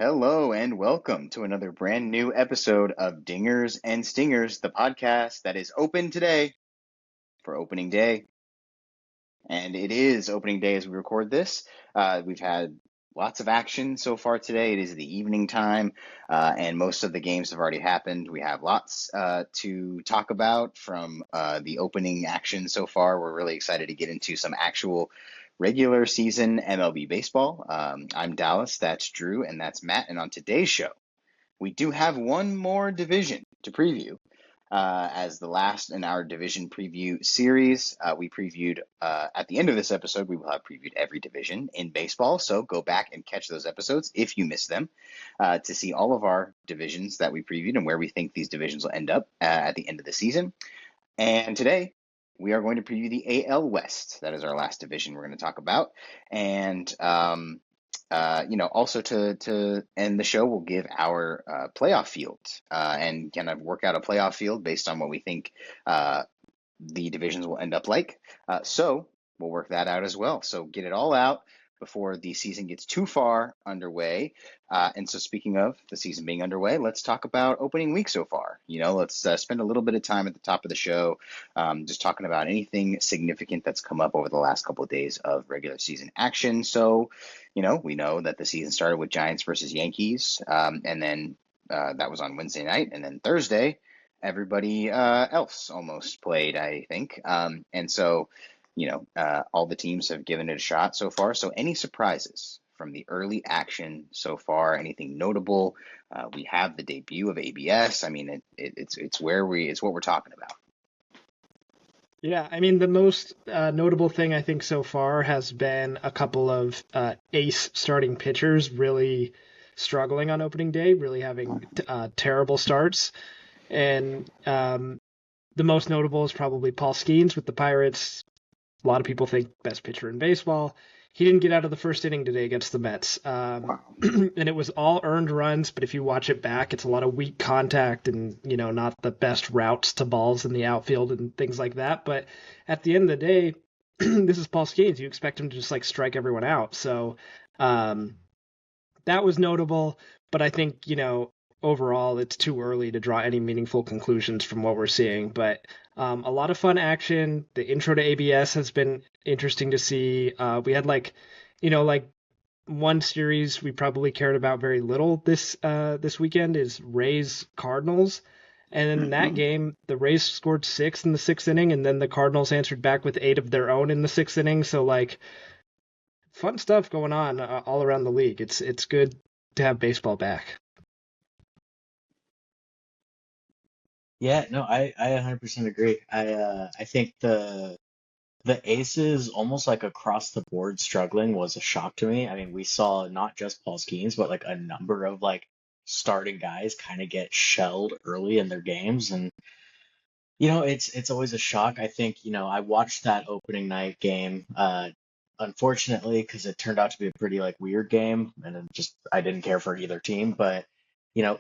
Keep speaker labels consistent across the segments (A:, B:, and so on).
A: Hello and welcome to another brand new episode of Dingers and Stingers, the podcast that is open today for opening day. And it is opening day as we record this. We've had lots of action so far today. It is the evening time, and most of the games have already happened. We have lots to talk about from the opening action so far. We're really excited to get into some actual regular season MLB baseball. I'm Dallas, that's Drew, and that's Matt. And on today's show, we do have one more division to preview. As the last in our division preview series, we previewed at the end of this episode, we will have previewed every division in baseball. So go back and catch those episodes if you missed them to see all of our divisions that we previewed and where we think these divisions will end up at the end of the season. And today, we are going to preview the AL West. That is our last division we're going to talk about. And also to end the show, we'll give our playoff field and kind of work out a playoff field based on what we think the divisions will end up like. So we'll work that out as well. So get it all out before the season gets too far underway. And so speaking of the season being underway, let's talk about opening week so far. Let's spend a little bit of time at the top of the show just talking about anything significant that's come up over the last couple of days of regular season action. So, we know that the season started with Giants versus Yankees, and then that was on Wednesday night. And then Thursday, everybody else almost played, I think. And so all the teams have given it a shot so far. So any surprises from the early action so far? Anything notable? We have the debut of ABS. I mean, it's what we're talking about.
B: Yeah, I mean, the most notable thing I think so far has been a couple of ace starting pitchers really struggling on opening day, really having terrible starts. And the most notable is probably Paul Skeens with the Pirates. A lot of people think best pitcher in baseball. He didn't get out of the first inning today against the Mets.
A: Wow.
B: And it was all earned runs, but if you watch it back, it's a lot of weak contact and, not the best routes to balls in the outfield and things like that. But at the end of the day, this is Paul Skeens. You expect him to just strike everyone out. So that was notable, but I think, overall, it's too early to draw any meaningful conclusions from what we're seeing. But a lot of fun action. The intro to ABS has been interesting to see. We had one series we probably cared about very little this weekend is Rays Cardinals. And in that game, the Rays scored 6 in the 6th inning, and then the Cardinals answered back with 8 of their own in the 6th inning. So fun stuff going on all around the league. It's good to have baseball back.
C: Yeah, no, I 100% agree. I think the aces almost across the board struggling was a shock to me. I mean, we saw not just Paul Skeens, but a number of starting guys kind of get shelled early in their games, and it's always a shock. I think I watched that opening night game, unfortunately, because it turned out to be a pretty weird game, and I didn't care for either team, but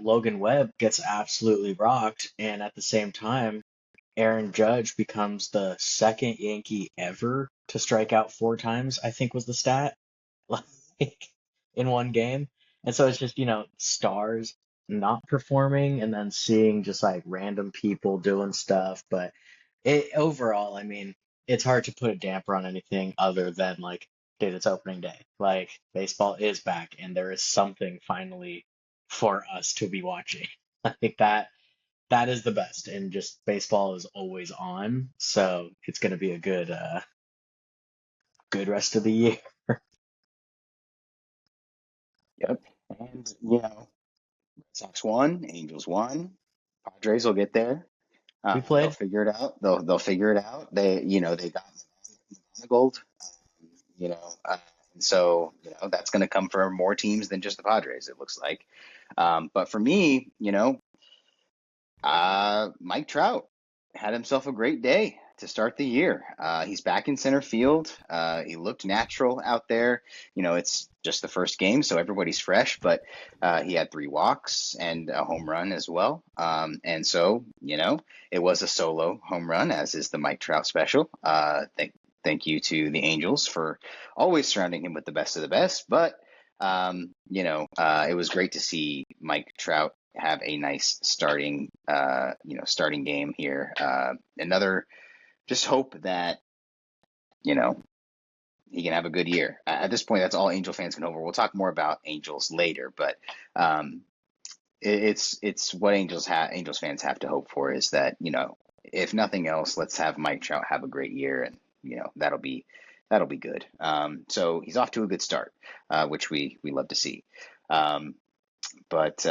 C: Logan Webb gets absolutely rocked, and at the same time, Aaron Judge becomes the second Yankee ever to strike out 4 times, I think was the stat, in one game. And so it's just, stars not performing and then seeing just random people doing stuff. But overall, I mean, it's hard to put a damper on anything other than dude, it's opening day. Baseball is back, and there is something finally for us to be watching. I think that is the best, and just baseball is always on, so it's going to be a good rest of the year.
A: Yep. And Red Sox won, Angels won, Padres will get there.
C: We
A: They'll
C: played.
A: figure it out. They'll figure it out. They got the gold. You know, and so that's going to come for more teams than just the Padres. It looks like. But for me, Mike Trout had himself a great day to start the year. He's back in center field. He looked natural out there. It's just the first game, so everybody's fresh, but he had 3 walks and a home run as well. And so, it was a solo home run, as is the Mike Trout special. Thank you to the Angels for always surrounding him with the best of the best. But It was great to see Mike Trout have a nice starting game here. Just hope that, you know, he can have a good year. At this point, that's all Angel fans can hope for. We'll talk more about Angels later, but um, it's what Angels fans have to hope for is that, if nothing else, let's have Mike Trout have a great year, and that'll be good. So he's off to a good start, which we love to see. Um, but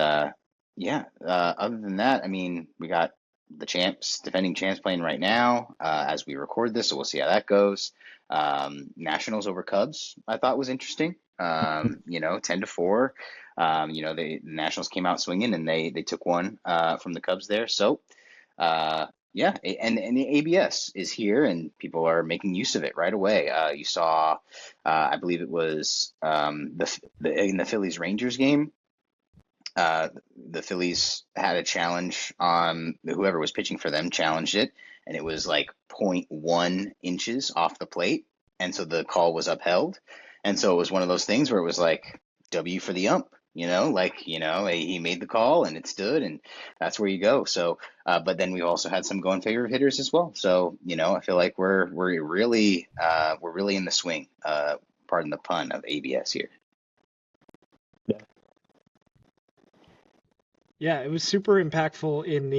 A: yeah, other than that, I mean, we got the defending champs playing right now as we record this, so we'll see how that goes. Nationals over Cubs, I thought was interesting. 10-4. The Nationals came out swinging and they took one from the Cubs there. So, yeah, and the ABS is here and people are making use of it right away. You saw, I believe it was in the Phillies Rangers game. The Phillies had a challenge on whoever was pitching for them challenged it, and it was like zero point 0.1 inches off the plate, and so the call was upheld. And so it was one of those things where it was like W for the ump, he made the call and it stood, and that's where you go. So, but then we also had some go in favor of hitters as well. So, I feel like we're really in the swing, pardon the pun, of ABS here.
B: Yeah, it was super impactful in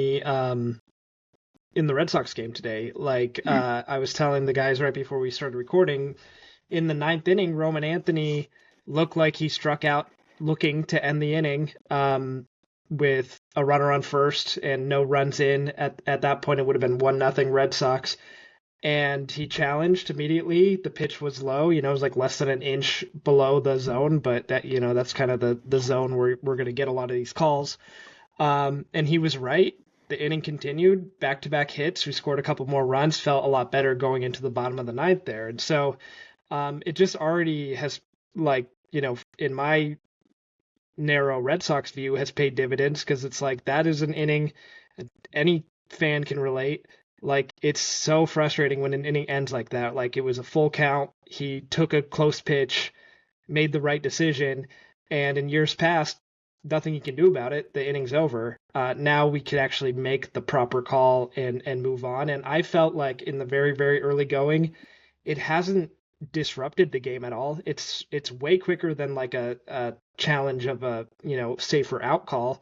B: the Red Sox game today. Like I was telling the guys right before we started recording, in the ninth inning, Roman Anthony looked like he struck out looking to end the inning with a runner on first and no runs in. At that point, it would have been 1-0 Red Sox. And he challenged immediately. The pitch was low, it was like less than an inch below the zone, but that's kind of the zone where we're going to get a lot of these calls. And he was right. The inning continued, back-to-back hits. We scored a couple more runs, felt a lot better going into the bottom of the ninth there. And so it just already has, in my narrow Red Sox view, has paid dividends, because it's like that is an inning any fan can relate. Like, it's so frustrating when an inning ends like that. Like, it was a full count. He took a close pitch, made the right decision, and in years past, nothing you can do about it. The inning's over. Now we can actually make the proper call and move on. And I felt like in the very, very early going, it hasn't disrupted the game at all. It's way quicker than like a challenge of a safer out call.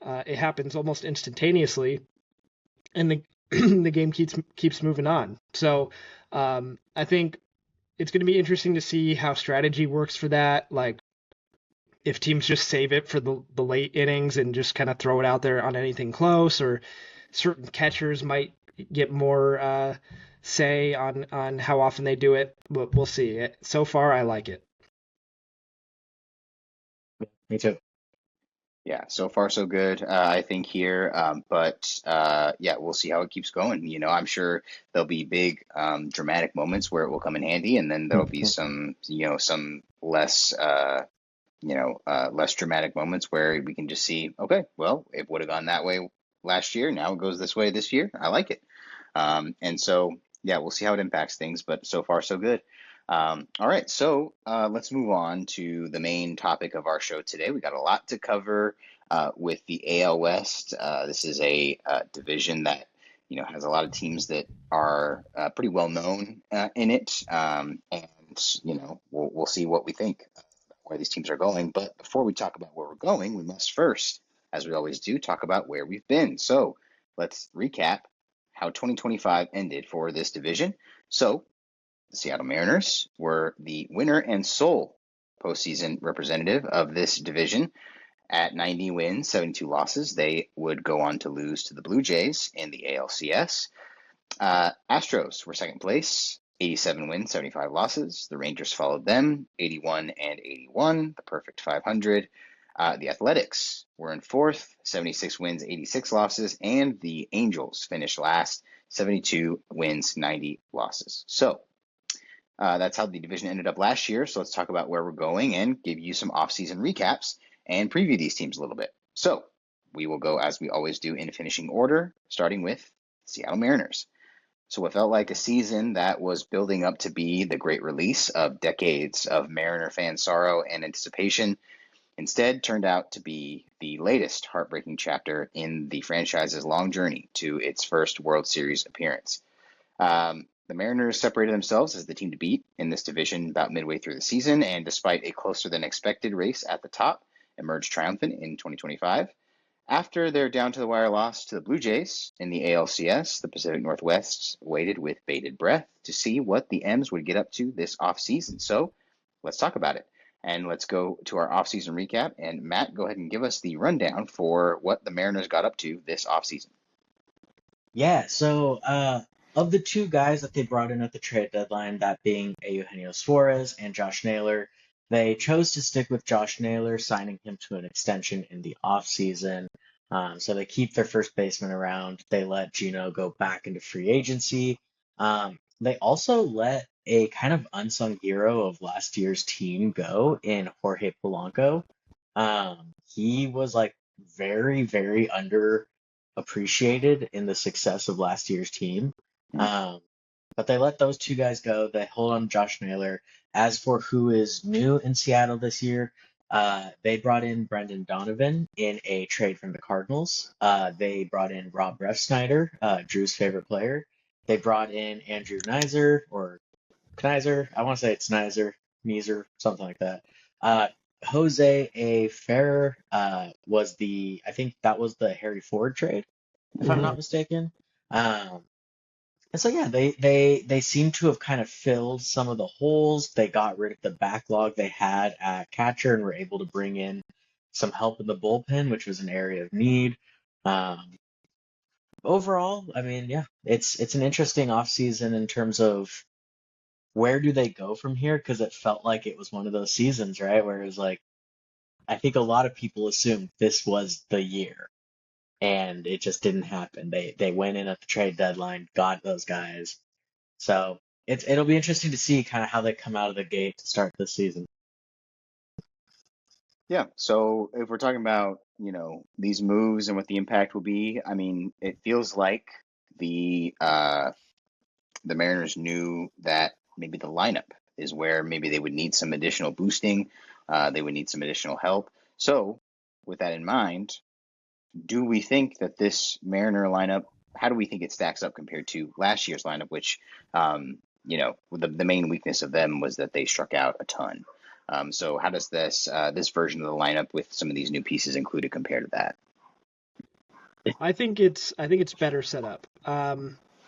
B: It happens almost instantaneously, and the the game keeps moving on. So I think it's going to be interesting to see how strategy works for that. Like, if teams just save it for the late innings and just kind of throw it out there on anything close, or certain catchers might get more say on how often they do it. But we'll see. So far, I like it.
C: Me too.
A: Yeah, so far so good, I think here. But yeah, we'll see how it keeps going. I'm sure there'll be big dramatic moments where it will come in handy, and then there'll be some less less dramatic moments where we can just see, okay, well, it would have gone that way last year. Now it goes this way this year. I like it. And so, yeah, we'll see how it impacts things, but so far so good. All right, so let's move on to the main topic of our show today. We got a lot to cover with the AL West. This is a division that has a lot of teams that are pretty well known in it, and we'll see what we think where these teams are going. But before we talk about where we're going, we must first, as we always do, talk about where we've been. So let's recap how 2025 ended for this division. So the Seattle Mariners were the winner and sole postseason representative of this division at 90 wins, 72 losses. They would go on to lose to the Blue Jays in the ALCS. Astros were second place, 87 wins, 75 losses. The Rangers followed them, 81 and 81, the perfect 500. The Athletics were in fourth, 76 wins, 86 losses, and the Angels finished last, 72 wins, 90 losses. So that's how the division ended up last year. So let's talk about where we're going and give you some offseason recaps and preview these teams a little bit. So we will go, as we always do, in finishing order, starting with Seattle Mariners. So it felt like a season that was building up to be the great release of decades of Mariner fan sorrow and anticipation instead turned out to be the latest heartbreaking chapter in the franchise's long journey to its first World Series appearance. The Mariners separated themselves as the team to beat in this division about midway through the season, and despite a closer than expected race at the top, emerged triumphant in 2025. After their down to the wire loss to the Blue Jays in the ALCS, the Pacific Northwest waited with bated breath to see what the M's would get up to this offseason. So let's talk about it. And let's go to our offseason recap. And Matt, go ahead and give us the rundown for what the Mariners got up to this offseason.
C: Yeah, so of the two guys that they brought in at the trade deadline, that being Eugenio Suarez and Josh Naylor, they chose to stick with Josh Naylor, signing him to an extension in the offseason. So they keep their first baseman around. They let Gino go back into free agency. They also let a kind of unsung hero of last year's team go in Jorge Polanco. He was like very, very underappreciated in the success of last year's team. But they let those two guys go. They hold on to Josh Naylor. As for who is new in Seattle this year, they brought in Brendan Donovan in a trade from the Cardinals. They brought in Rob Refsnyder, Drew's favorite player. They brought in Andrew Knizer, or Knizer. I want to say it's Knizer, something like that. Jose A. Ferrer I think that was the Harry Ford trade, if I'm not mistaken. And so yeah, they seem to have kind of filled some of the holes. They got rid of the backlog they had at catcher and were able to bring in some help in the bullpen, which was an area of need. Overall, I mean, yeah, it's an interesting offseason in terms of where do they go from here? Because it felt like it was one of those seasons, right? Where it was like, I think a lot of people assumed this was the year, and it just didn't happen. They went in at the trade deadline, got those guys. So it'll be interesting to see kind of how they come out of the gate to start this season.
A: Yeah, so if we're talking about, these moves and what the impact will be, I mean, it feels like the Mariners knew that maybe the lineup is where maybe they would need some additional boosting, they would need some additional help. So, with that in mind, do we think that this Mariner lineup, how do we think it stacks up compared to last year's lineup, which, the main weakness of them was that they struck out a ton. So how does this version of the lineup with some of these new pieces included compare to that?
B: I think it's better set up.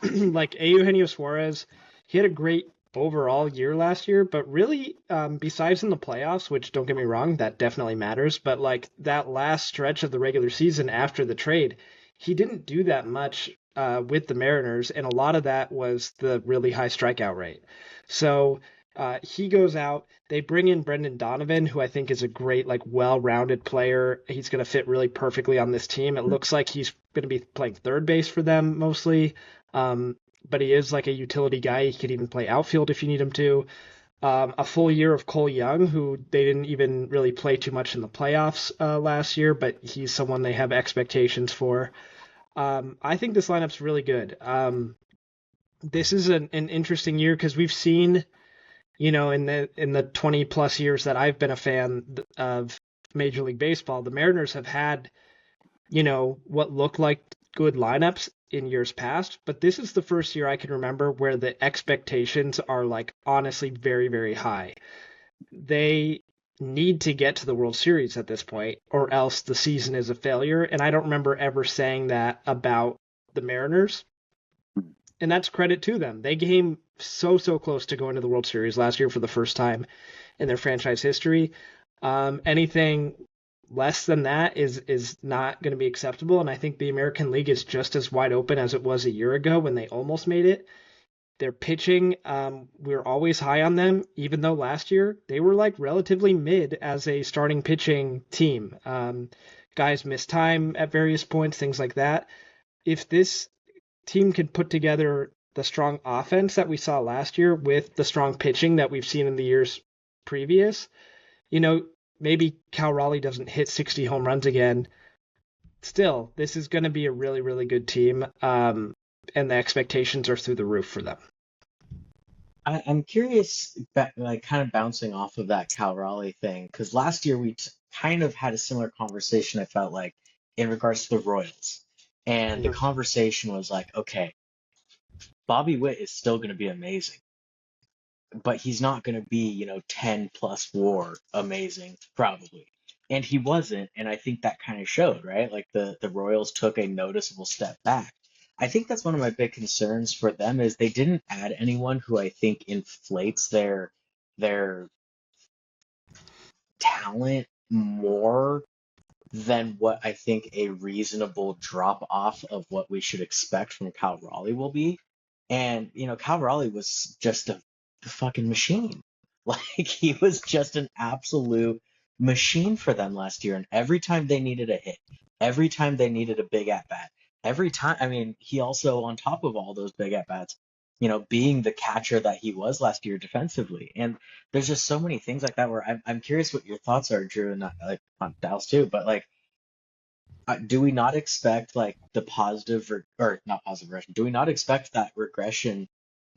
B: Like Eugenio Suarez, he had a great overall year last year, but really, besides in the playoffs, which don't get me wrong, that definitely matters, but like that last stretch of the regular season after the trade, he didn't do that much with the Mariners, and a lot of that was the really high strikeout rate. So he goes out. They bring in Brendan Donovan, who I think is a great, like, well-rounded player. He's going to fit really perfectly on this team. It looks like he's going to be playing third base for them mostly, but he is like a utility guy. He could even play outfield if you need him to. A full year of Cole Young, who they didn't even really play too much in the playoffs last year, but he's someone they have expectations for. I think this lineup's really good. This is an interesting year because we've seen, in the 20 plus years that I've been a fan of Major League Baseball, the Mariners have had, what looked like good lineups in years past, but this is the first year I can remember where the expectations are, like, honestly very, very high. They need to get to the World Series at this point, or else the season is a failure. And I don't remember ever saying that about the Mariners. And that's credit to them. They came so close to going to the World Series last year for the first time in their franchise history. Anything less than that is not going to be acceptable. And I think the American League is just as wide open as it was a year ago when they almost made it. Their pitching, we were always high on them, even though last year they were like relatively mid as a starting pitching team. Guys missed time at various points, things like that. If this team can put together the strong offense that we saw last year with the strong pitching that we've seen in the years previous, maybe Cal Raleigh doesn't hit 60 home runs again. Still, this is going to be a really, really good team. and the expectations are through the roof for them.
C: I'm curious, like kind of bouncing off of that Cal Raleigh thing, because last year we kind of had a similar conversation, I felt like, in regards to the Royals. And the conversation was like, okay, Bobby Witt is still going to be amazing, but he's not going to be, 10 plus WAR amazing, probably. And he wasn't, and I think that kind of showed, right? Like the Royals took a noticeable step back. I think that's one of my big concerns for them is they didn't add anyone who I think inflates their talent more than what I think a reasonable drop off of what we should expect from Cal Raleigh will be. And, Cal Raleigh was just a fucking machine. Like, he was just an absolute machine for them last year. And every time they needed a hit, every time they needed a big at bat, every time, I mean, he also, on top of all those big at bats, being the catcher that he was last year defensively. And there's just so many things like that where I'm curious what your thoughts are, Drew, and not, like on Dallas too, but like, do we not expect like the or not positive regression? Do we not expect that regression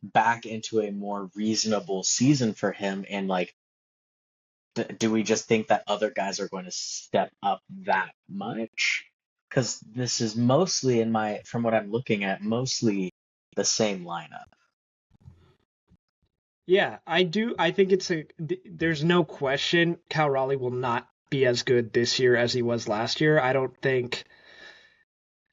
C: back into a more reasonable season for him? And like, do we just think that other guys are going to step up that much? Because this is mostly from what I'm looking at, mostly the same lineup.
B: Yeah, I do. I think there's no question Cal Raleigh will not be as good this year as he was last year. I don't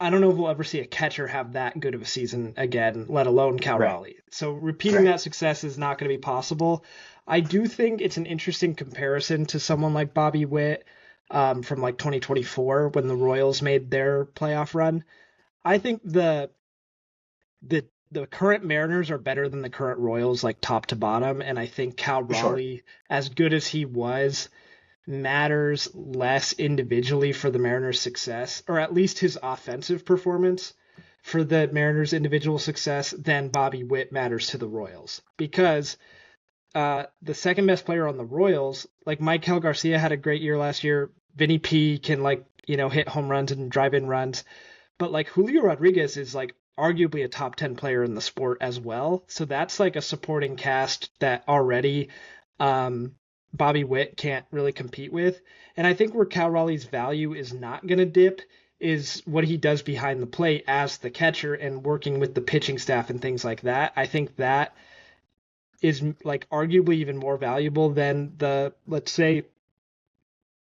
B: know if we'll ever see a catcher have that good of a season again, let alone Cal
C: Right.
B: Raleigh. So repeating that success is not going to be possible. I do think it's an interesting comparison to someone like Bobby Witt from like 2024 when the Royals made their playoff run. I think the current Mariners are better than the current Royals, like top to bottom, and I think Cal
C: For sure.
B: Raleigh, as good as he was, matters less individually for the Mariners' success, or at least his offensive performance for the Mariners' individual success, than Bobby Witt matters to the Royals. Because the second best player on the Royals, like Maikel Garcia had a great year last year. Vinny P can hit home runs and drive in runs. But like Julio Rodriguez is like arguably a top 10 player in the sport as well. So that's like a supporting cast that already Bobby Witt can't really compete with. And I think where Cal Raleigh's value is not going to dip is what he does behind the plate as the catcher and working with the pitching staff and things like that. I think that is like arguably even more valuable than let's say,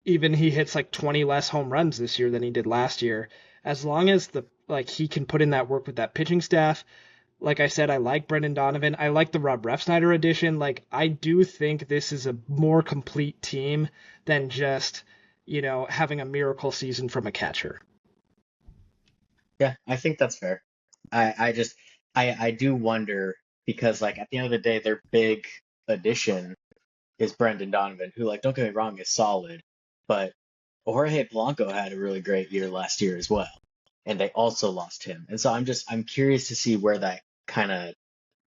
B: even he hits like 20 less home runs this year than he did last year. As long as he can put in that work with that pitching staff. Like I said, I like Brendan Donovan. I like the Rob Refsnyder addition. Like, I do think this is a more complete team than just, having a miracle season from a catcher.
C: Yeah, I think that's fair. I do wonder because like at the end of the day, their big addition is Brendan Donovan, who like don't get me wrong is solid, but Jorge Polanco had a really great year last year as well, and they also lost him. And so I'm curious to see where that kind of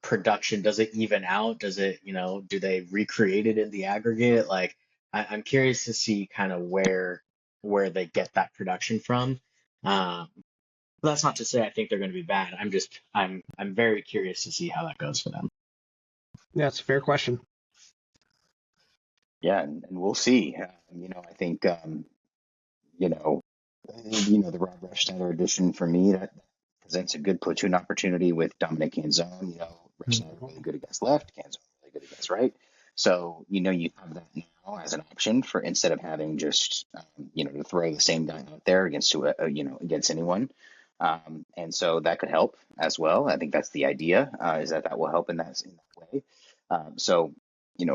C: production does it even out? Does it do they recreate it in the aggregate? Like I'm curious to see kind of where they get that production from. But that's not to say I think they're going to be bad. I'm very curious to see how that goes for them.
B: Yeah, it's a fair question.
A: Yeah, and we'll see. I think the Rob Refsnyder edition for me that presents a good platoon opportunity with Dominic Canzone. Refsnyder really good against left, Canzone really good against right. So you have that now as an option for instead of having just to throw the same guy out there against against anyone. And so that could help as well. I think that's the idea, is that will help in that way. So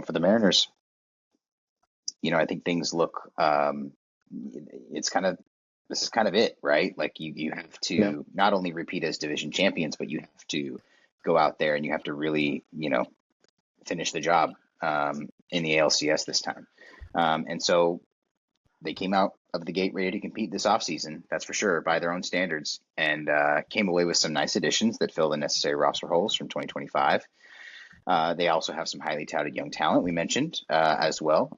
A: for the Mariners, I think things look, this is kind of it, right? Like you have
C: Yeah.
A: to not only repeat as division champions, but you have to go out there and you have to really, finish the job in the ALCS this time. And so they came out of the gate ready to compete this offseason, that's for sure, by their own standards, and came away with some nice additions that fill the necessary roster holes from 2025. They also have some highly touted young talent we mentioned as well,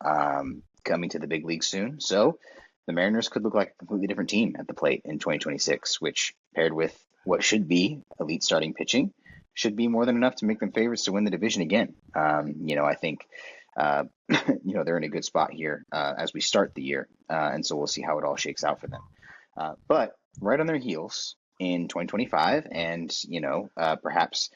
A: coming to the big league soon. So the Mariners could look like a completely different team at the plate in 2026, which paired with what should be elite starting pitching should be more than enough to make them favorites to win the division again. I think they're in a good spot here as we start the year, and so we'll see how it all shakes out for them. But right on their heels in 2025, and perhaps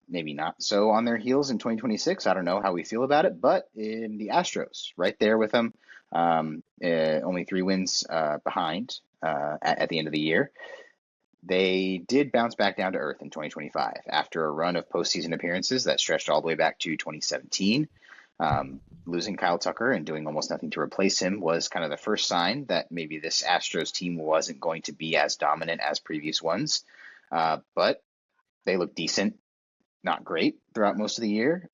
A: maybe not so on their heels in 2026. I don't know how we feel about it, but in the Astros, right there with them, only 3 wins behind at the end of the year. They did bounce back down to earth in 2025 after a run of postseason appearances that stretched all the way back to 2017. Losing Kyle Tucker and doing almost nothing to replace him was kind of the first sign that maybe this Astros team wasn't going to be as dominant as previous ones. But they looked decent, not great throughout most of the year.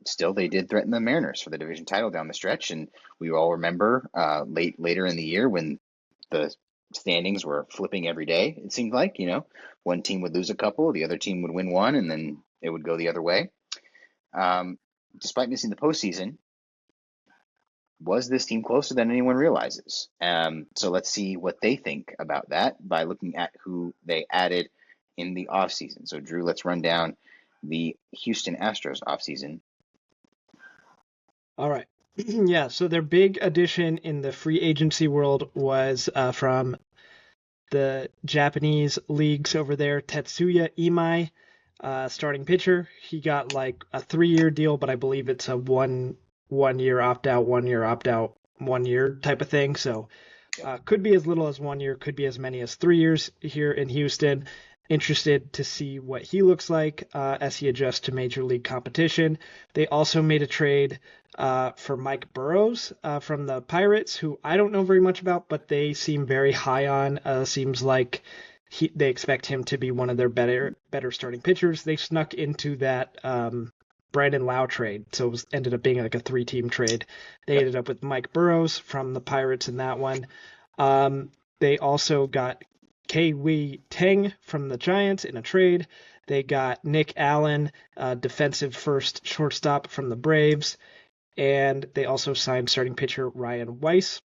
A: Still, they did threaten the Mariners for the division title down the stretch, and we all remember later in the year when the standings were flipping every day. It seemed like one team would lose a couple, the other team would win one, and then it would go the other way. Despite missing the postseason, was this team closer than anyone realizes? So let's see what they think about that by looking at who they added in the offseason. So, Drew, let's run down the Houston Astros offseason.
B: All right. Yeah, so their big addition in the free agency world was from the Japanese leagues over there, Tetsuya Imai, starting pitcher. He got like a 3-year deal, but I believe it's a one year opt out, 1 year opt out, 1 year type of thing. So could be as little as 1 year, could be as many as 3 years here in Houston. Interested to see what he looks like as he adjusts to major league competition. They also made a trade for Mike Burrows from the Pirates, who I don't know very much about, but they seem very high on. Seems like they expect him to be one of their better starting pitchers. They snuck into that Brandon Lau trade, so it ended up being like a 3-team trade. They ended up with Mike Burrows from the Pirates in that one. They also got Kei Teng from the Giants in a trade. They got Nick Allen, defensive first shortstop from the Braves, and they also signed starting pitcher Ryan Weiss.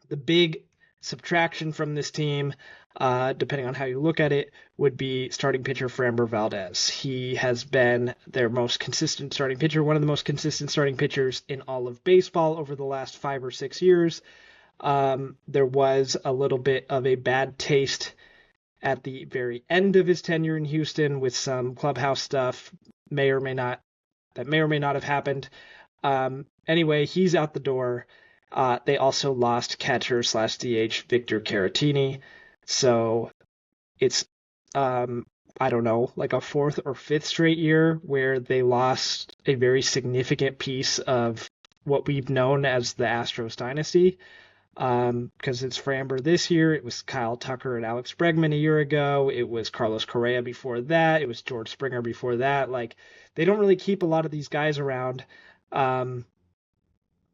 B: The big subtraction from this team, depending on how you look at it, would be starting pitcher Framber Valdez. He has been their most consistent starting pitcher, one of the most consistent starting pitchers in all of baseball over the last 5 or 6 years. There was a little bit of a bad taste at the very end of his tenure in Houston with some clubhouse stuff may or may not have happened. Anyway, he's out the door. They also lost catcher / DH Victor Caratini. So it's, I don't know, like a 4th or 5th straight year where they lost a very significant piece of what we've known as the Astros dynasty. Because it's Framber this year, it was Kyle Tucker and Alex Bregman a year ago, it was Carlos Correa before that, it was George Springer before that. Like, they don't really keep a lot of these guys around.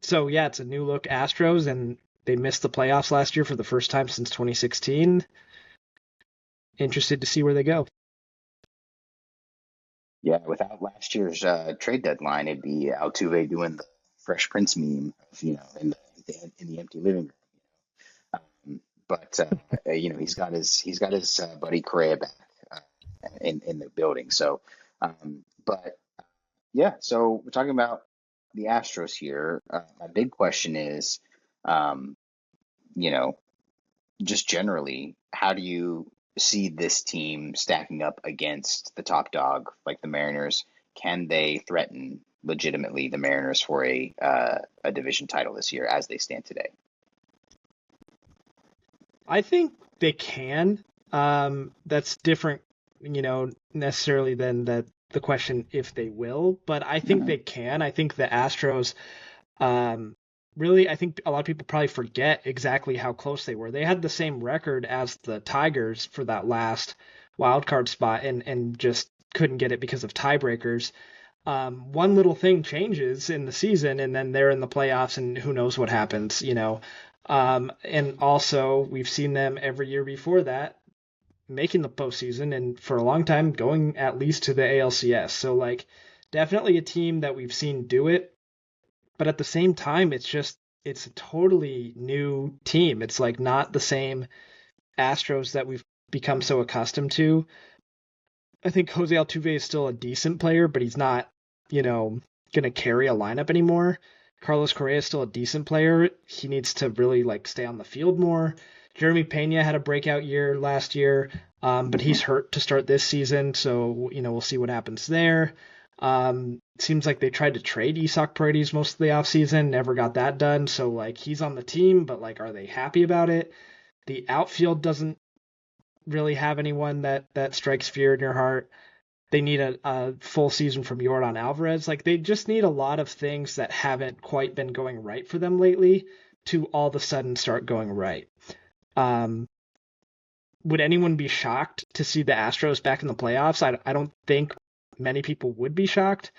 B: So yeah, it's a new look Astros, and they missed the playoffs last year for the first time since 2016. Interested to see where they go.
A: Yeah, without last year's trade deadline, it'd be Altuve doing the Fresh Prince meme of, in the empty living room. But he's got his buddy Correa back in the building. So, so we're talking about the Astros here. My big question is, just generally, how do you see this team stacking up against the top dog like the Mariners? Can they threaten legitimately the Mariners for a division title this year as they stand today?
B: I think they can. That's different, necessarily than the question if they will, but I think they can. I think the Astros, really, I think a lot of people probably forget exactly how close they were. They had the same record as the Tigers for that last wild card spot and just couldn't get it because of tiebreakers. One little thing changes in the season and then they're in the playoffs and who knows what happens, and also we've seen them every year before that making the postseason and for a long time going at least to the ALCS. So like definitely a team that we've seen do it, but at the same time, it's a totally new team. It's like not the same Astros that we've become so accustomed to. I think Jose Altuve is still a decent player, but he's not, going to carry a lineup anymore. Carlos Correa is still a decent player. He needs to really stay on the field more. Jeremy Pena had a breakout year last year, but he's hurt to start this season, so we'll see what happens there. Seems like they tried to trade Isaac Paredes most of the offseason, never got that done. So he's on the team, but are they happy about it? The outfield doesn't really have anyone that strikes fear in your heart. They need a full season from Yordan Alvarez. They just need a lot of things that haven't quite been going right for them lately to all of a sudden start going right. Would anyone be shocked to see the Astros back in the playoffs? I don't think many people would be shocked.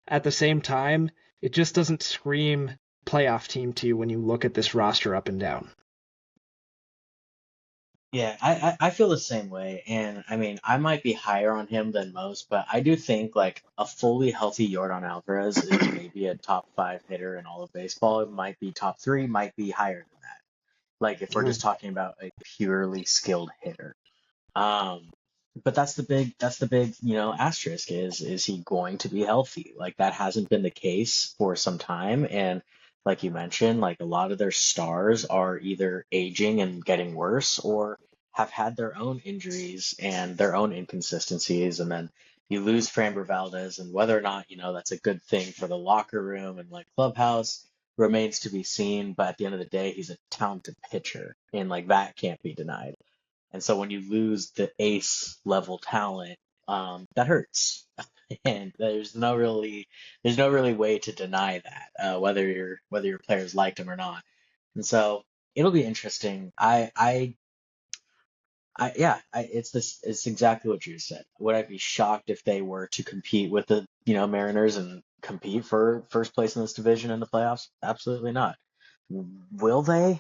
B: At the same time, it just doesn't scream playoff team to you when you look at this roster up and down.
C: Yeah, I feel the same way. And I mean, I might be higher on him than most, but I do think a fully healthy Yordan Alvarez is maybe a top 5 hitter in all of baseball. It might be top 3, might be higher than that. If we're just talking about a purely skilled hitter. But that's the big asterisk is he going to be healthy? That hasn't been the case for some time. And like you mentioned, a lot of their stars are either aging and getting worse or have had their own injuries and their own inconsistencies. And then you lose Framber Valdez, and whether or not, that's a good thing for the locker room and clubhouse remains to be seen. But at the end of the day, he's a talented pitcher, and that can't be denied. And so when you lose the ace level talent, that hurts. And there's no really way to deny that, whether your players liked him or not. And so it'll be interesting. It's exactly what you said. Would I be shocked if they were to compete with the Mariners and compete for first place in this division in the playoffs? Absolutely not. Will they?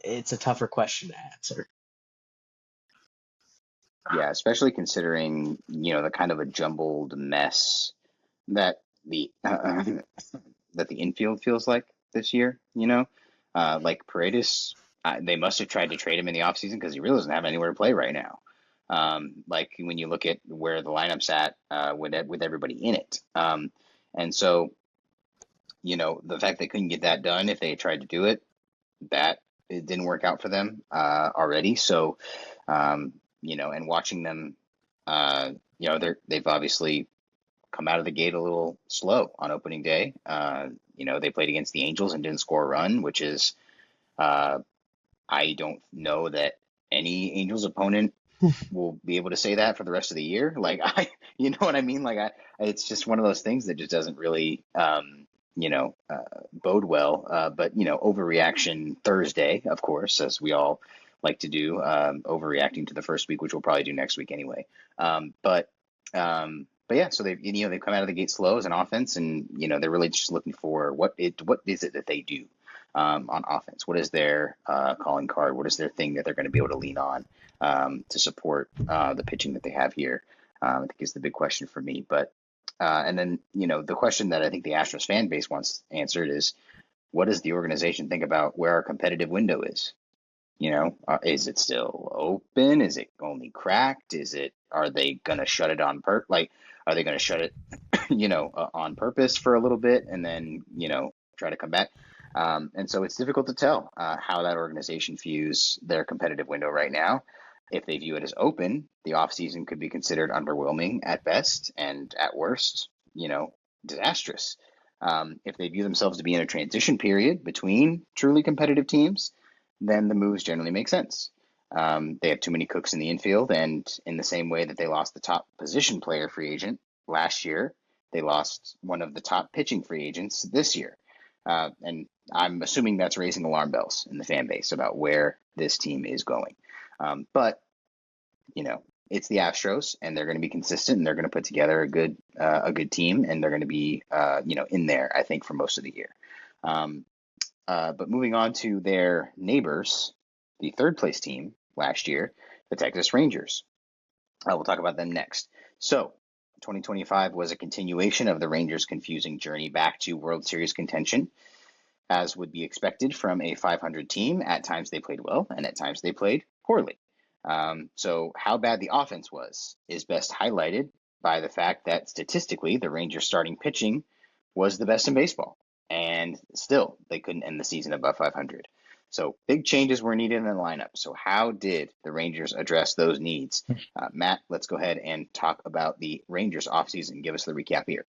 C: It's a tougher question to answer.
A: Yeah, especially considering, the kind of a jumbled mess that the that the infield feels like this year, Paredes, they must have tried to trade him in the offseason because he really doesn't have anywhere to play right now. When you look at where the lineup's at with everybody in it. And so, the fact they couldn't get that done if they tried to do it, that it didn't work out for them already. So, and watching them, they've obviously come out of the gate a little slow on opening day. They played against the Angels and didn't score a run, which is, I don't know that any Angels opponent will be able to say that for the rest of the year. You know what I mean? It's just one of those things that just doesn't really, bode well. But overreaction Thursday, of course, as we all like to do, overreacting to the first week, which we'll probably do next week anyway. But yeah, so they've come out of the gate slow as an offense, and they're really just looking for what is it that they do on offense? What is their calling card? What is their thing that they're going to be able to lean on to support the pitching that they have here? I think is the big question for me. But and then the question that I think the Astros fan base wants answered is, what does the organization think about where our competitive window is? Is it still open? Is it only cracked? Are they going to shut it on are they going to shut it, on purpose for a little bit and then, try to come back? And so it's difficult to tell how that organization views their competitive window right now. If they view it as open, the offseason could be considered underwhelming at best and at worst, disastrous. If they view themselves to be in a transition period between truly competitive teams, then the moves generally make sense. They have too many cooks in the infield, and in the same way that they lost the top position player free agent last year, they lost one of the top pitching free agents this year. And I'm assuming that's raising alarm bells in the fan base about where this team is going. But it's the Astros, and they're going to be consistent, and they're going to put together a good team, and they're going to be in there, I think, for most of the year. But moving on to their neighbors, the third place team last year, the Texas Rangers. We'll talk about them next. So 2025 was a continuation of the Rangers' confusing journey back to World Series contention. As would be expected from a 500 team, at times they played well and at times they played poorly. So how bad the offense was is best highlighted by the fact that statistically the Rangers starting pitching was the best in baseball, and still they couldn't end the season above 500. So big changes were needed in the lineup. So how did the Rangers address those needs? Matt, let's go ahead and talk about the Rangers offseason. Give us the recap here.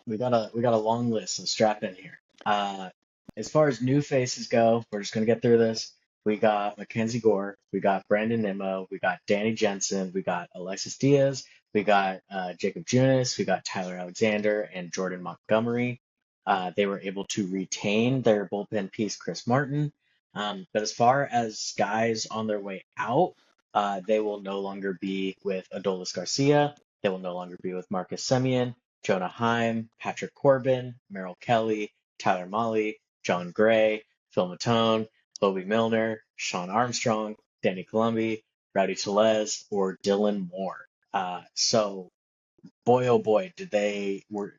C: We got a long list, so strap in here. As far as new faces go, we're just gonna get through this. We got Mackenzie Gore, we got Brandon Nimmo, we got Danny Jensen, we got Alexis Diaz, we got Jacob Junis, we got Tyler Alexander and Jordan Montgomery. They were able to retain their bullpen piece, Chris Martin. But as far as guys on their way out, they will no longer be with Adolis Garcia. They will no longer be with Marcus Semien, Jonah Heim, Patrick Corbin, Merrill Kelly, Tyler Mahle, John Gray, Phil Matone, Bobby Milner, Sean Armstrong, Danny Columbi, Rowdy Tellez, or Dylan Moore. So boy, oh boy, they were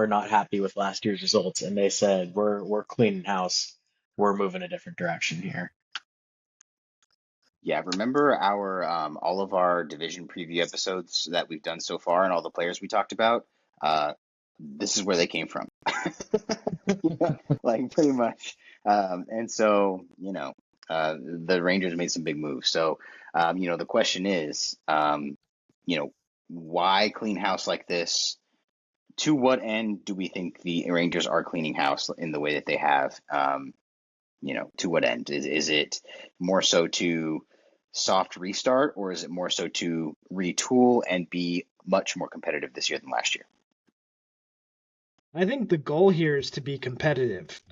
C: not happy with last year's results, and they said we're cleaning house, we're moving a different direction here.
A: Yeah, remember our all of our division preview episodes that we've done so far and all the players we talked about? This is where they came from. Like pretty much. And so, the Rangers made some big moves. So, the question is, why clean house like this? To what end do we think the Rangers are cleaning house in the way that they have? To what end? Is it more so to soft restart, or is it more so to retool and be much more competitive this year than last year?
B: I think the goal here is to be competitive,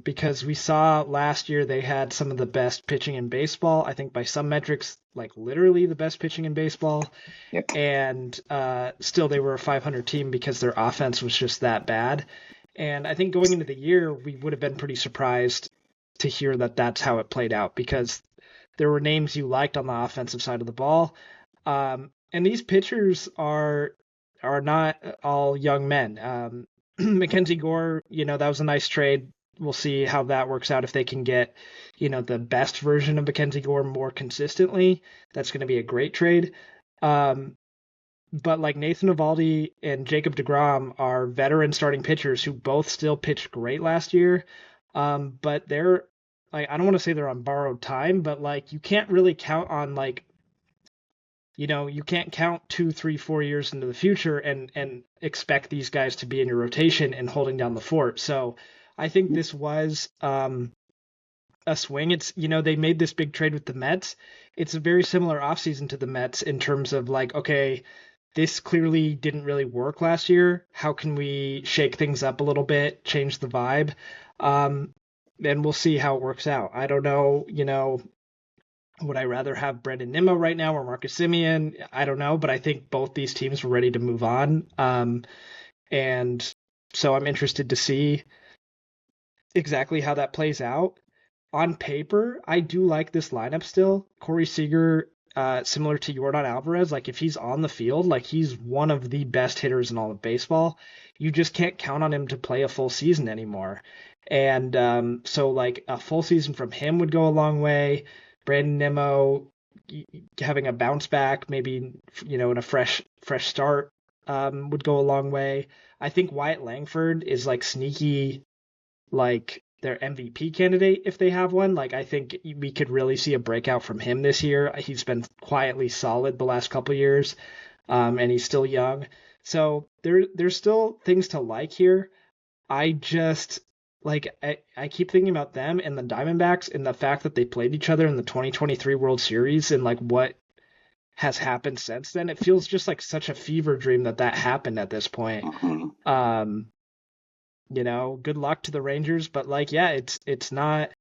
B: because we saw last year they had some of the best pitching in baseball. I think by some metrics, like literally the best pitching in baseball.
A: Yep.
B: And still they were a 500 team because their offense was just that bad. And I think going into the year, we would have been pretty surprised to hear that that's how it played out, because there were names you liked on the offensive side of the ball. And these pitchers are not all young men. Mackenzie Gore, that was a nice trade. We'll see how that works out if they can get, the best version of Mackenzie Gore more consistently. That's going to be a great trade. But like Nathan Eovaldi and Jacob deGrom are veteran starting pitchers who both still pitched great last year. But they're like, I don't want to say they're on borrowed time, but like you can't really count on you can't count 2, 3, 4 years into the future and expect these guys to be in your rotation and holding down the fort. So I think this was a swing. It's, they made this big trade with the Mets. It's a very similar offseason to the Mets in terms of like, okay, this clearly didn't really work last year. How can we shake things up a little bit, change the vibe? And we'll see how it works out. I don't know, would I rather have Brandon Nimmo right now or Marcus Semien? I don't know, but I think both these teams were ready to move on. And so I'm interested to see exactly how that plays out. On paper, I do like this lineup still. Corey Seager, similar to Yordan Alvarez, like if he's on the field, like he's one of the best hitters in all of baseball. You just can't count on him to play a full season anymore. And so like a full season from him would go a long way. Brandon Nimmo having a bounce back, maybe in a fresh start, would go a long way. I think Wyatt Langford is like sneaky, like their MVP candidate if they have one. Like I think we could really see a breakout from him this year. He's been quietly solid the last couple of years, and he's still young. So there's still things to like here. I just like I keep thinking about them and the Diamondbacks and the fact that they played each other in the 2023 World Series and like what has happened since then. It feels just like such a fever dream that happened at this point.
A: Mm-hmm.
B: Good luck to the Rangers, but like yeah, it's not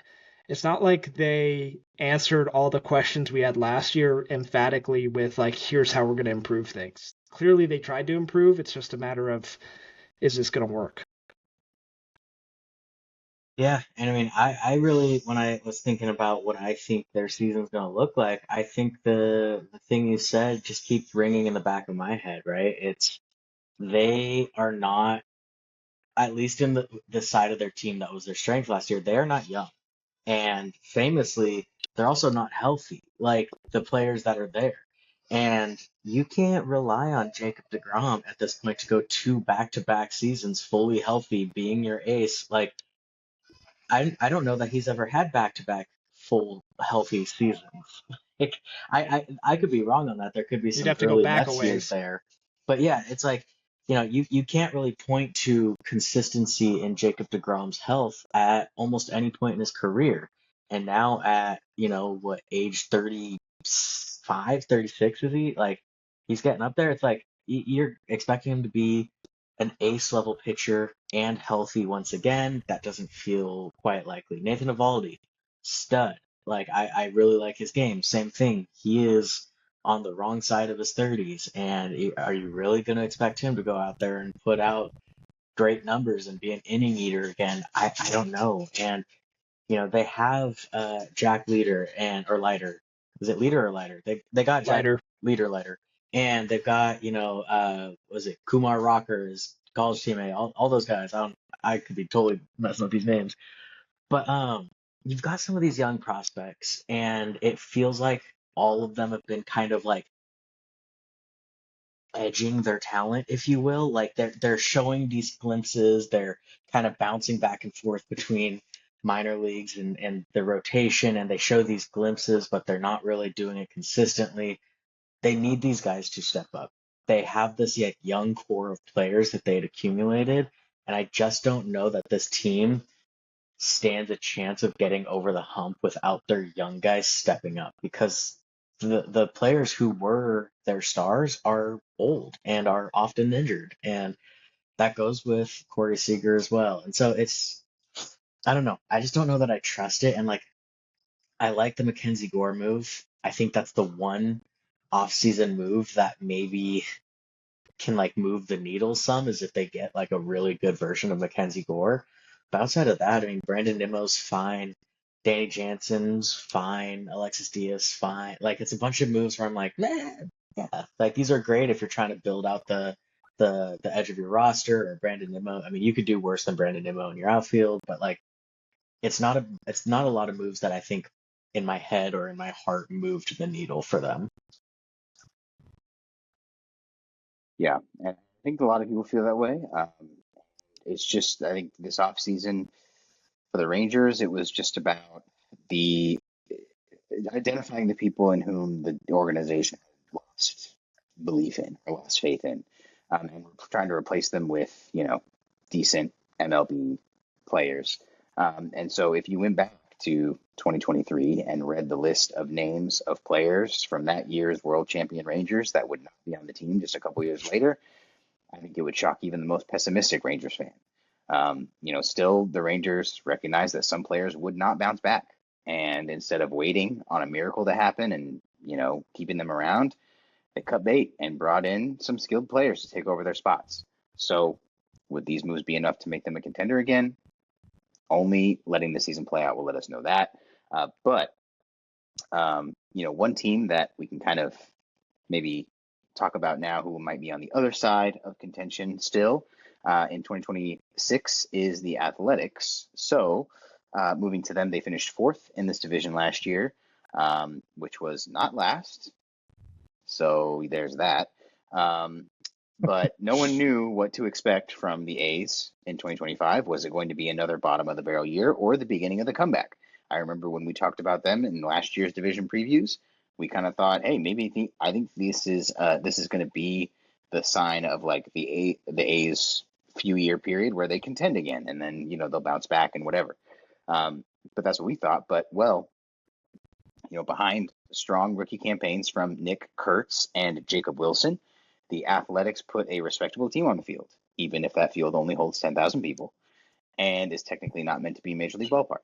B: like they answered all the questions we had last year emphatically with like here's how we're going to improve things. Clearly they tried to improve. It's just a matter of is this going to work?
C: Yeah, and I mean, I really, when I was thinking about what I think their season's going to look like, I think the thing you said just keeps ringing in the back of my head, right? They are not, at least in the side of their team that was their strength last year, they are not young. And famously, they're also not healthy, like the players that are there. And you can't rely on Jacob deGrom at this point to go two back-to-back seasons fully healthy, being your ace. Like, I don't know that he's ever had back-to-back full healthy seasons. Like, I could be wrong on that. There could be
B: You'd
C: some
B: have to go
C: early
B: back a
C: Mets years
B: ways.
C: there. But yeah, it's like, you can't really point to consistency in Jacob deGrom's health at almost any point in his career. And now at, what, age 35, 36 is he? Like, he's getting up there. It's like you're expecting him to be an ace level pitcher and healthy once again. That doesn't feel quite likely. Nathan Eovaldi, stud. Like, I really like his game. Same thing. He is on the wrong side of his 30s, and are you really going to expect him to go out there and put out great numbers and be an inning eater again? I don't know. And they have Jack Leader or Leiter. Is it Leader or Leiter? They got Jack
B: Lighter.
C: Leader, and they've got was it Kumar Rocker, his college teammate, all those guys. I could be totally messing up these names, but you've got some of these young prospects, and it feels like all of them have been kind of like edging their talent, if you will. Like, they're showing these glimpses. They're kind of bouncing back and forth between minor leagues and the rotation, and they show these glimpses, but they're not really doing it consistently. They need these guys to step up. They have this young core of players that they had accumulated, and I just don't know that this team stands a chance of getting over the hump without their young guys stepping up, because the players who were their stars are old and are often injured, and that goes with Corey Seager as well. And so I don't know. I just don't know that I trust it. And like, I like the Mackenzie Gore move. I think that's the one off-season move that maybe can like move the needle some, is if they get like a really good version of Mackenzie Gore. But outside of that, I mean, Brandon Nimmo's fine, Danny Jansen's fine, Alexis Diaz fine. Like, it's a bunch of moves where I'm like, nah, yeah, like these are great if you're trying to build out the edge of your roster. Or Brandon Nimmo. I mean, you could do worse than Brandon Nimmo in your outfield, but like, it's not a lot of moves that I think in my head or in my heart moved the needle for them.
A: Yeah, and I think a lot of people feel that way. It's just, I think this offseason for the Rangers, it was just about the identifying the people in whom the organization lost belief in or lost faith in, and we're trying to replace them with, decent MLB players. And so if you went back to 2023 and read the list of names of players from that year's World Champion Rangers that would not be on the team just a couple years later, I think it would shock even the most pessimistic Rangers fan. Still the Rangers recognize that some players would not bounce back. And instead of waiting on a miracle to happen and, keeping them around, they cut bait and brought in some skilled players to take over their spots. So would these moves be enough to make them a contender again? Only letting the season play out will let us know that. But one team that we can kind of maybe talk about now who might be on the other side of contention still in 2026 is the Athletics. So moving to them, they finished fourth in this division last year, which was not last. So there's that. But no one knew what to expect from the A's in 2025. Was it going to be another bottom of the barrel year or the beginning of the comeback? I remember when we talked about them in last year's division previews, we kind of thought, hey, I think this is going to be the sign of like the A's few year period where they contend again, and then they'll bounce back and whatever. But that's what we thought. But well, behind strong rookie campaigns from Nick Kurtz and Jacob Wilson, the Athletics put a respectable team on the field, even if that field only holds 10,000 people and is technically not meant to be a major league ballpark.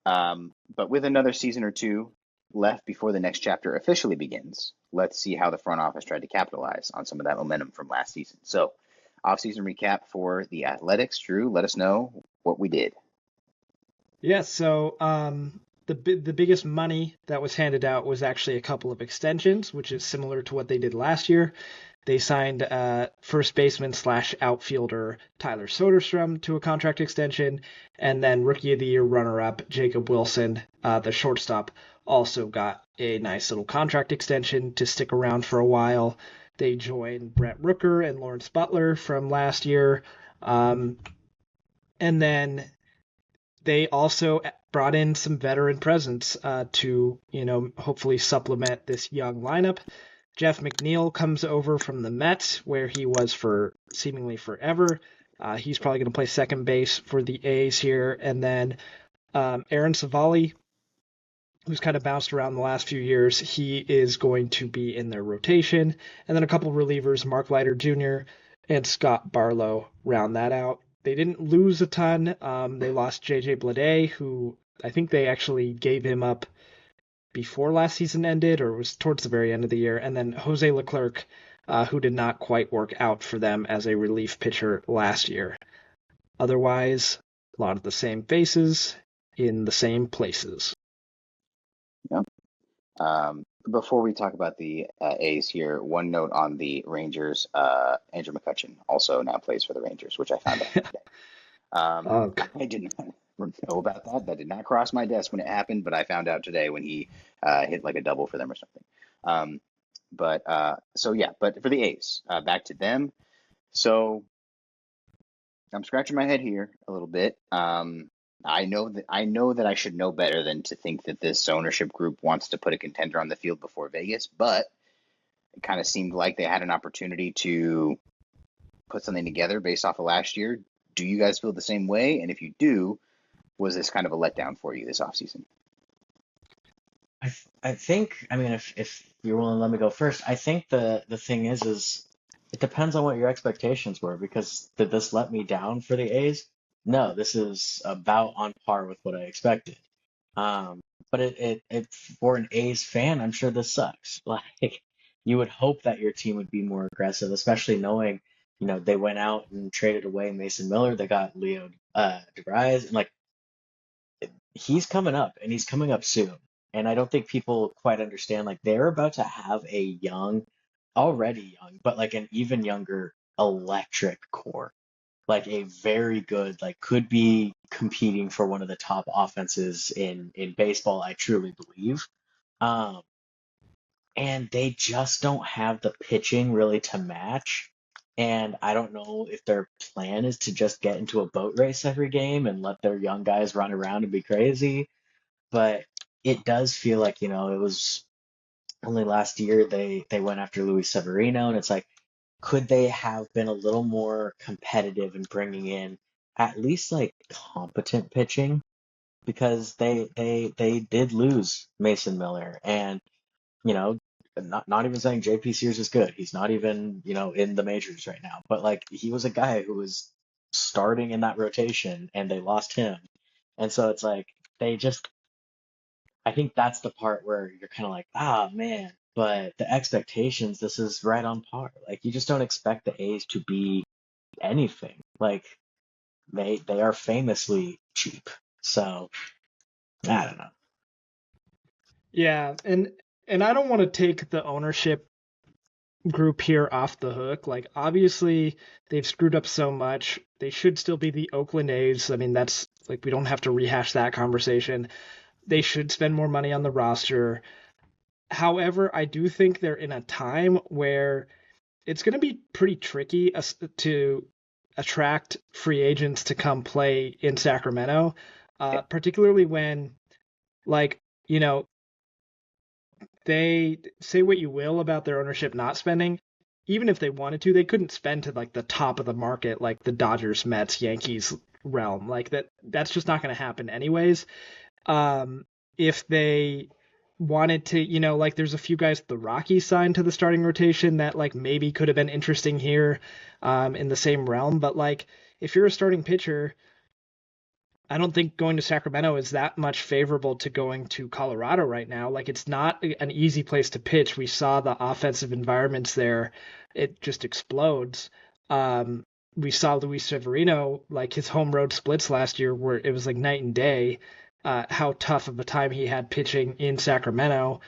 A: But with another season or two left before the next chapter officially begins, let's see how the front office tried to capitalize on some of that momentum from last season. So, off-season recap for the Athletics. Drew, let us know what we did.
B: Yeah, so the biggest money that was handed out was actually a couple of extensions, which is similar to what they did last year. They signed first baseman / outfielder Tyler Soderstrom to a contract extension, and then Rookie of the Year runner-up Jacob Wilson, the shortstop, also got a nice little contract extension to stick around for a while. They joined Brett Rooker and Lawrence Butler from last year. And then they also brought in some veteran presence to, hopefully supplement this young lineup. Jeff McNeil comes over from the Mets, where he was for seemingly forever. He's probably going to play second base for the A's here. And then Aaron Savali, who's kind of bounced around the last few years, he is going to be in their rotation. And then a couple relievers, Mark Leiter Jr. and Scott Barlow, round that out. They didn't lose a ton. They lost J.J. Bleday, who I think they actually gave him up before last season ended, or was towards the very end of the year. And then Jose Leclerc, who did not quite work out for them as a relief pitcher last year. Otherwise, a lot of the same faces in the same places.
A: Yep. Before we talk about the A's here, one note on the Rangers. Andrew McCutchen also now plays for the Rangers, which I found out today. I did not know about that. That did not cross my desk when it happened, but I found out today when he hit like a double for them or something. But for the A's, back to them. So I'm scratching my head here a little bit. I know that I should know better than to think that this ownership group wants to put a contender on the field before Vegas, but it kind of seemed like they had an opportunity to put something together based off of last year. Do you guys feel the same way? And if you do, was this kind of a letdown for you this offseason?
C: I think, I mean, if you're willing to let me go first, I think the thing is it depends on what your expectations were, because did this let me down for the A's? No, this is about on par with what I expected. But it for an A's fan, I'm sure this sucks. Like, you would hope that your team would be more aggressive, especially knowing, they went out and traded away Mason Miller. They got Leo DeVries, and like, he's coming up, and he's coming up soon. And I don't think people quite understand, like, they're about to have a already young, but like an even younger electric core. Like a very good, like, could be competing for one of the top offenses in baseball, I truly believe. And they just don't have the pitching really to match. And I don't know if their plan is to just get into a boat race every game and let their young guys run around and be crazy. But it does feel like, it was only last year they went after Luis Severino, and it's like, could they have been a little more competitive in bringing in at least like competent pitching? Because they did lose Mason Miller, and not even saying JP Sears is good. He's not even, in the majors right now. But like, he was a guy who was starting in that rotation, and they lost him. And so it's like, I think that's the part where you're kind of like, ah, man. But the expectations, this is right on par. Like, you just don't expect the A's to be anything. Like, they are famously cheap. So I don't know.
B: Yeah, and I don't want to take the ownership group here off the hook. Like, obviously they've screwed up so much. They should still be the Oakland A's. I mean, that's like, we don't have to rehash that conversation. They should spend more money on the roster. However, I do think they're in a time where it's going to be pretty tricky to attract free agents to come play in Sacramento, particularly when, like, they say what you will about their ownership not spending. Even if they wanted to, they couldn't spend to like the top of the market, like the Dodgers, Mets, Yankees realm. Like that's just not going to happen anyways. If they wanted to, like, there's a few guys the Rockies signed to the starting rotation that like maybe could have been interesting here, in the same realm. But like, if you're a starting pitcher, I don't think going to Sacramento is that much favorable to going to Colorado right now. Like, it's not an easy place to pitch. We saw the offensive environments there. It just explodes. We saw Luis Severino, like his home road splits last year where it was like night and day, how tough of a time he had pitching in Sacramento.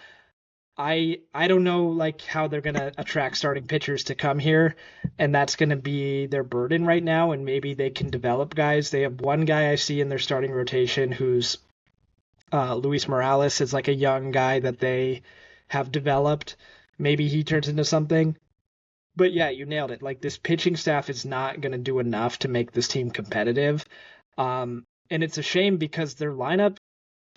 B: I don't know like how they're gonna attract starting pitchers to come here, and that's gonna be their burden right now. And maybe they can develop guys. They have one guy I see in their starting rotation who's Luis Morales is like a young guy that they have developed. Maybe he turns into something. But yeah, you nailed it. Like this pitching staff is not going to do enough to make this team competitive. And it's a shame because their lineup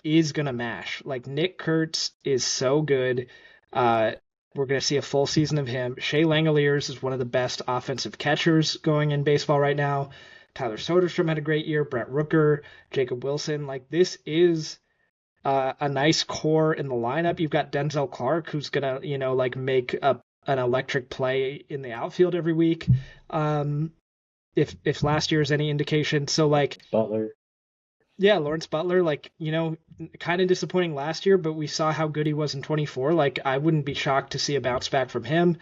B: is going to mash. Like Nick Kurtz is so good. Uh, we're going to see a full season of him. Shea Langoliers is one of the best offensive catchers going in baseball right now. Tyler Soderstrom had a great year. Brett Rooker, Jacob Wilson. Like this is a nice core in the lineup. You've got Denzel Clark, who's gonna, like make an electric play in the outfield every week. If last year is any indication, so like
C: Butler.
B: Yeah, Lawrence Butler, like, kind of disappointing last year, but we saw how good he was in 24. Like, I wouldn't be shocked to see a bounce back from him.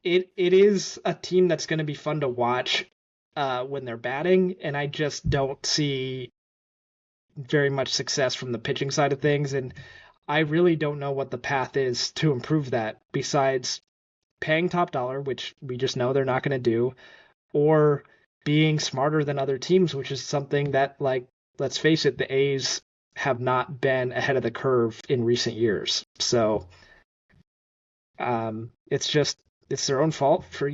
B: It is a team that's going to be fun to watch when they're batting, and I just don't see very much success from the pitching side of things, and I really don't know what the path is to improve that besides paying top dollar, which we just know they're not going to do, or being smarter than other teams, which is something that, like, let's face it, the A's have not been ahead of the curve in recent years. So it's their own fault for,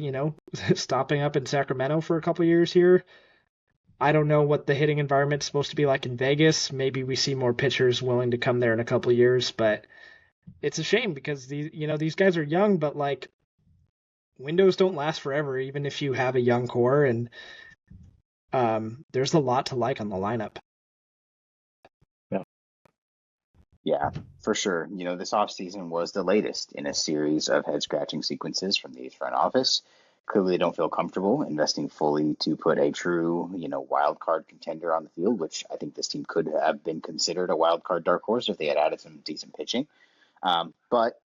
B: stopping up in Sacramento for a couple years here. I don't know what the hitting environment's supposed to be like in Vegas. Maybe we see more pitchers willing to come there in a couple years, but it's a shame because these guys are young, but like windows don't last forever, even if you have a young core, and there's a lot to like on the lineup.
A: Yeah, for sure. This offseason was the latest in a series of head scratching sequences from the front office. Clearly, they don't feel comfortable investing fully to put a true, wild card contender on the field, which I think this team could have been considered a wild card dark horse if they had added some decent pitching. But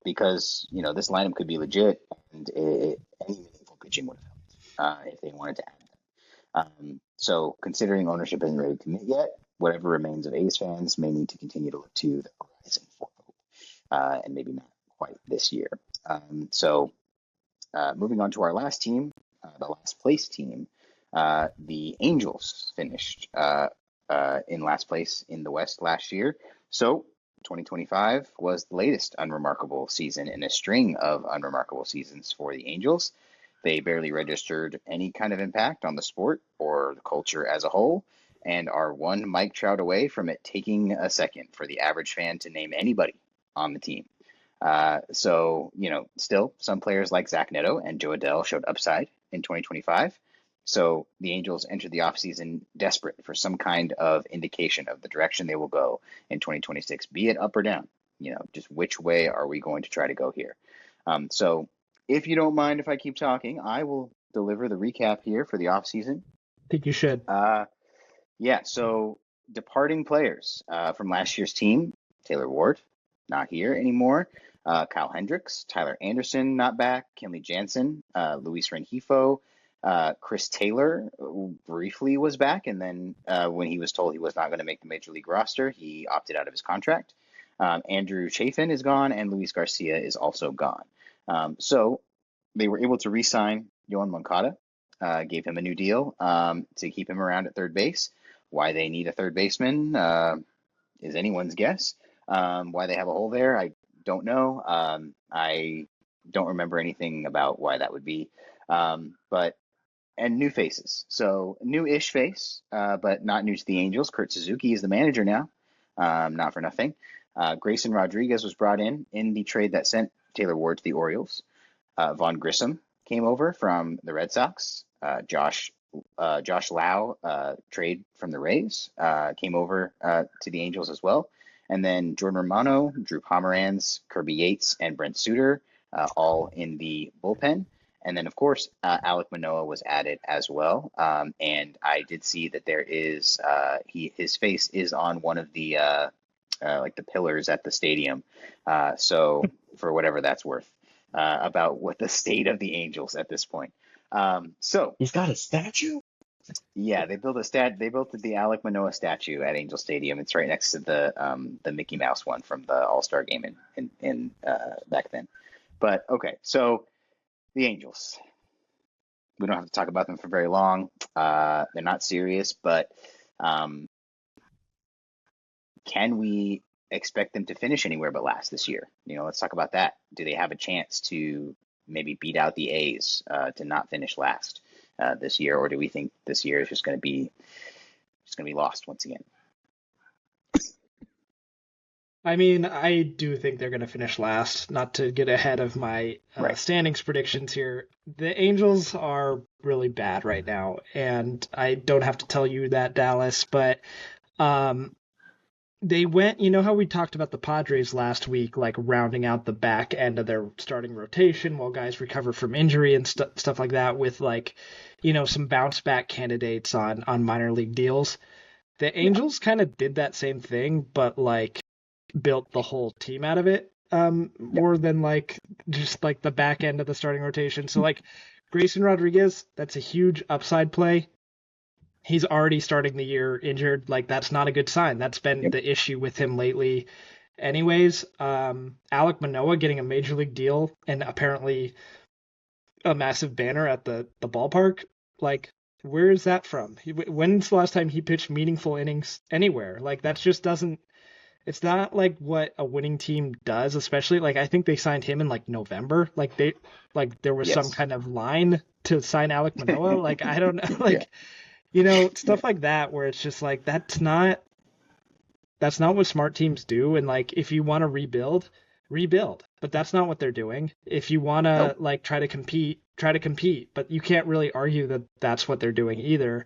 A: because this lineup could be legit, and any meaningful pitching would have helped if they wanted to add them. So considering ownership isn't ready to commit yet, whatever remains of A's fans may need to continue to look to the horizon for hope, and maybe not quite this year. So moving on to our last team, the last place team, the Angels finished in last place in the West last year. So 2025 was the latest unremarkable season in a string of unremarkable seasons for the Angels. They barely registered any kind of impact on the sport or the culture as a whole, and are one Mike Trout away from it taking a second for the average fan to name anybody on the team. Still some players like Zach Neto and Joe Adell showed upside in 2025. So the Angels entered the offseason desperate for some kind of indication of the direction they will go in 2026, be it up or down. Just which way are we going to try to go here? So if you don't mind if I keep talking, I will deliver the recap here for the offseason.
B: I think you should.
A: So departing players from last year's team: Taylor Ward, not here anymore. Kyle Hendricks, Tyler Anderson, not back. Kenley Jansen, Luis Rengifo, Chris Taylor briefly was back, and then when he was told he was not going to make the major league roster, he opted out of his contract. Andrew Chafin is gone, and Luis Garcia is also gone. So they were able to re-sign Yohan Moncada, gave him a new deal to keep him around at third base. Why they need a third baseman is anyone's guess. Why they have a hole there, I don't know. I don't remember anything about why that would be. And new faces. So new-ish face, but not new to the Angels. Kurt Suzuki is the manager now, not for nothing. Grayson Rodriguez was brought in the trade that sent Taylor Ward to the Orioles. Vaughn Grissom came over from the Red Sox. Josh Lau, trade from the Rays, came over to the Angels as well. And then Jordan Romano, Drew Pomeranz, Kirby Yates, and Brent Suter, all in the bullpen. And then, of course, Alek Manoah was added as well. And I did see that there is his face is on one of the like the pillars at the stadium. So for whatever that's worth, about what the state of the Angels at this point. So
C: he's got a statue.
A: Yeah, they built the Alek Manoah statue at Angel Stadium. It's right next to the Mickey Mouse one from the All-Star game in back then. But okay, so the Angels. We don't have to talk about them for very long. They're not serious, but can we expect them to finish anywhere but last this year? Let's talk about that. Do they have a chance to maybe beat out the A's to not finish last this year, or do we think this year is just going to be lost once again?
B: I mean, I do think they're going to finish last. Not to get ahead of my
A: Right.
B: standings predictions here. The Angels are really bad right now, and I don't have to tell you that, Dallas, but um, they went, you know how we talked about the Padres last week, like rounding out the back end of their starting rotation while guys recover from injury and stuff like that with like, some bounce back candidates on minor league deals. The
A: Yeah.
B: Angels kind of did that same thing, but like built the whole team out of it,
A: Yeah.
B: more than like just like the back end of the starting rotation. So like Grayson Rodriguez, that's a huge upside play. He's already starting the year injured. Like that's not a good sign. That's been
A: Yep.
B: the issue with him lately. Anyways, Alek Manoah getting a major league deal and apparently a massive banner at the ballpark. Like, where is that from? When's the last time he pitched meaningful innings anywhere? Like, that just doesn't. It's not like what a winning team does, especially like I think they signed him in like November. Like there was some
A: Yes.
B: kind of line to sign Alek Manoah. Like I don't know,
A: Yeah.
B: like
A: Yeah.
B: stuff like that where it's just like that's not what smart teams do. And like if you want to rebuild, but that's not what they're doing. If you want to
A: Nope.
B: like try to compete, but you can't really argue that that's what they're doing either.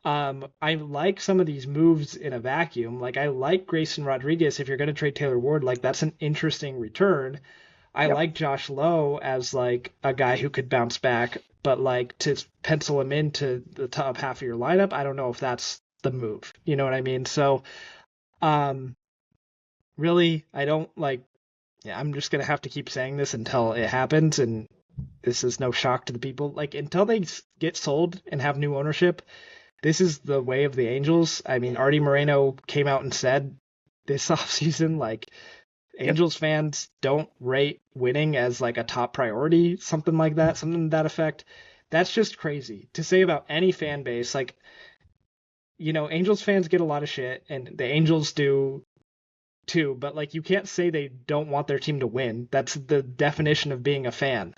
B: I like some of these moves in a vacuum. Like I like Grayson Rodriguez if you're going to trade Taylor Ward, like that's an interesting return. I
A: Yep.
B: like Josh Lowe as like a guy who could bounce back, but like to pencil him into the top half of your lineup, I don't know if that's the move. You know what I mean? So, um, really, I don't like. Yeah, I'm just gonna have to keep saying this until it happens, and this is no shock to the people. Like until they get sold and have new ownership, this is the way of the Angels. I mean, Artie Moreno came out and said this offseason, like,
A: Yep.
B: Angels fans don't rate winning as like a top priority, something like that, something to that effect. That's just crazy to say about any fan base. Like, Angels fans get a lot of shit, and the Angels do too, but like, you can't say they don't want their team to win. That's the definition of being a fan.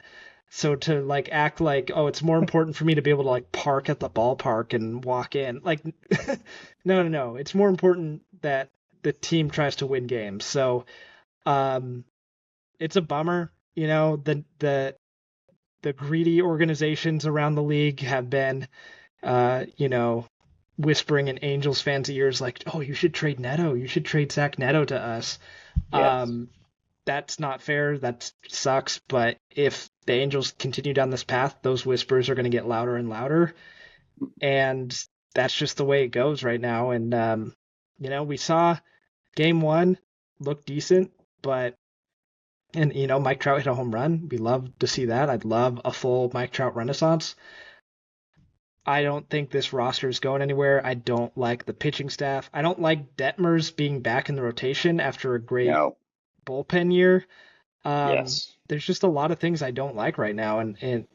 B: So to like act like, oh, it's more important for me to be able to like park at the ballpark and walk in, like, no, no, no. It's more important that the team tries to win games. So, um, it's a bummer. The greedy organizations around the league have been, uh, you know, whispering in Angels fans' ears like, oh, you should trade Neto, you should trade Zach Neto to us.
A: Yes.
B: That's not fair. That sucks. But if the Angels continue down this path, those whispers are going to get louder and louder. And that's just the way it goes right now. And, we saw game one look decent, but, and, Mike Trout hit a home run. We love to see that. I'd love a full Mike Trout renaissance. I don't think this roster is going anywhere. I don't like the pitching staff. I don't like Detmers being back in the rotation after a great
A: No.
B: bullpen year.
A: Yes.
B: There's just a lot of things I don't like right now, and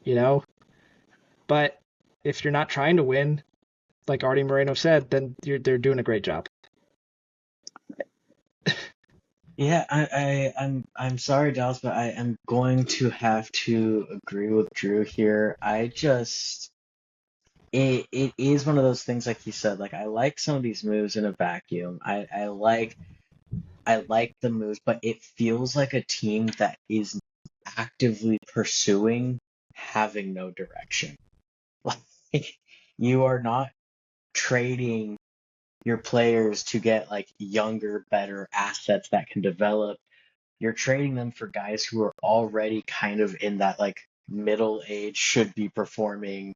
B: but if you're not trying to win, like Artie Moreno said, then they're doing a great job.
C: Yeah, I'm sorry, Dallas, but I am going to have to agree with Drew here. It is one of those things like you said, like I like some of these moves in a vacuum. I like the moves, but it feels like a team that is actively pursuing having no direction. Like you are not trading your players to get like younger, better assets that can develop. You're trading them for guys who are already kind of in that like middle age, should be performing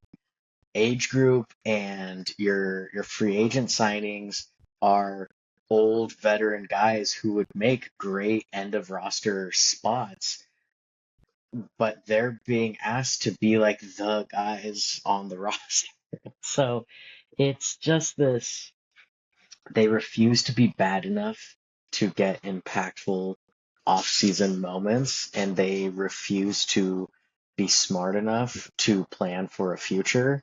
C: age group, and your free agent signings are old veteran guys who would make great end of roster spots, but they're being asked to be like the guys on the roster. So it's just this, they refuse to be bad enough to get impactful off-season moments, and they refuse to be smart enough to plan for a future.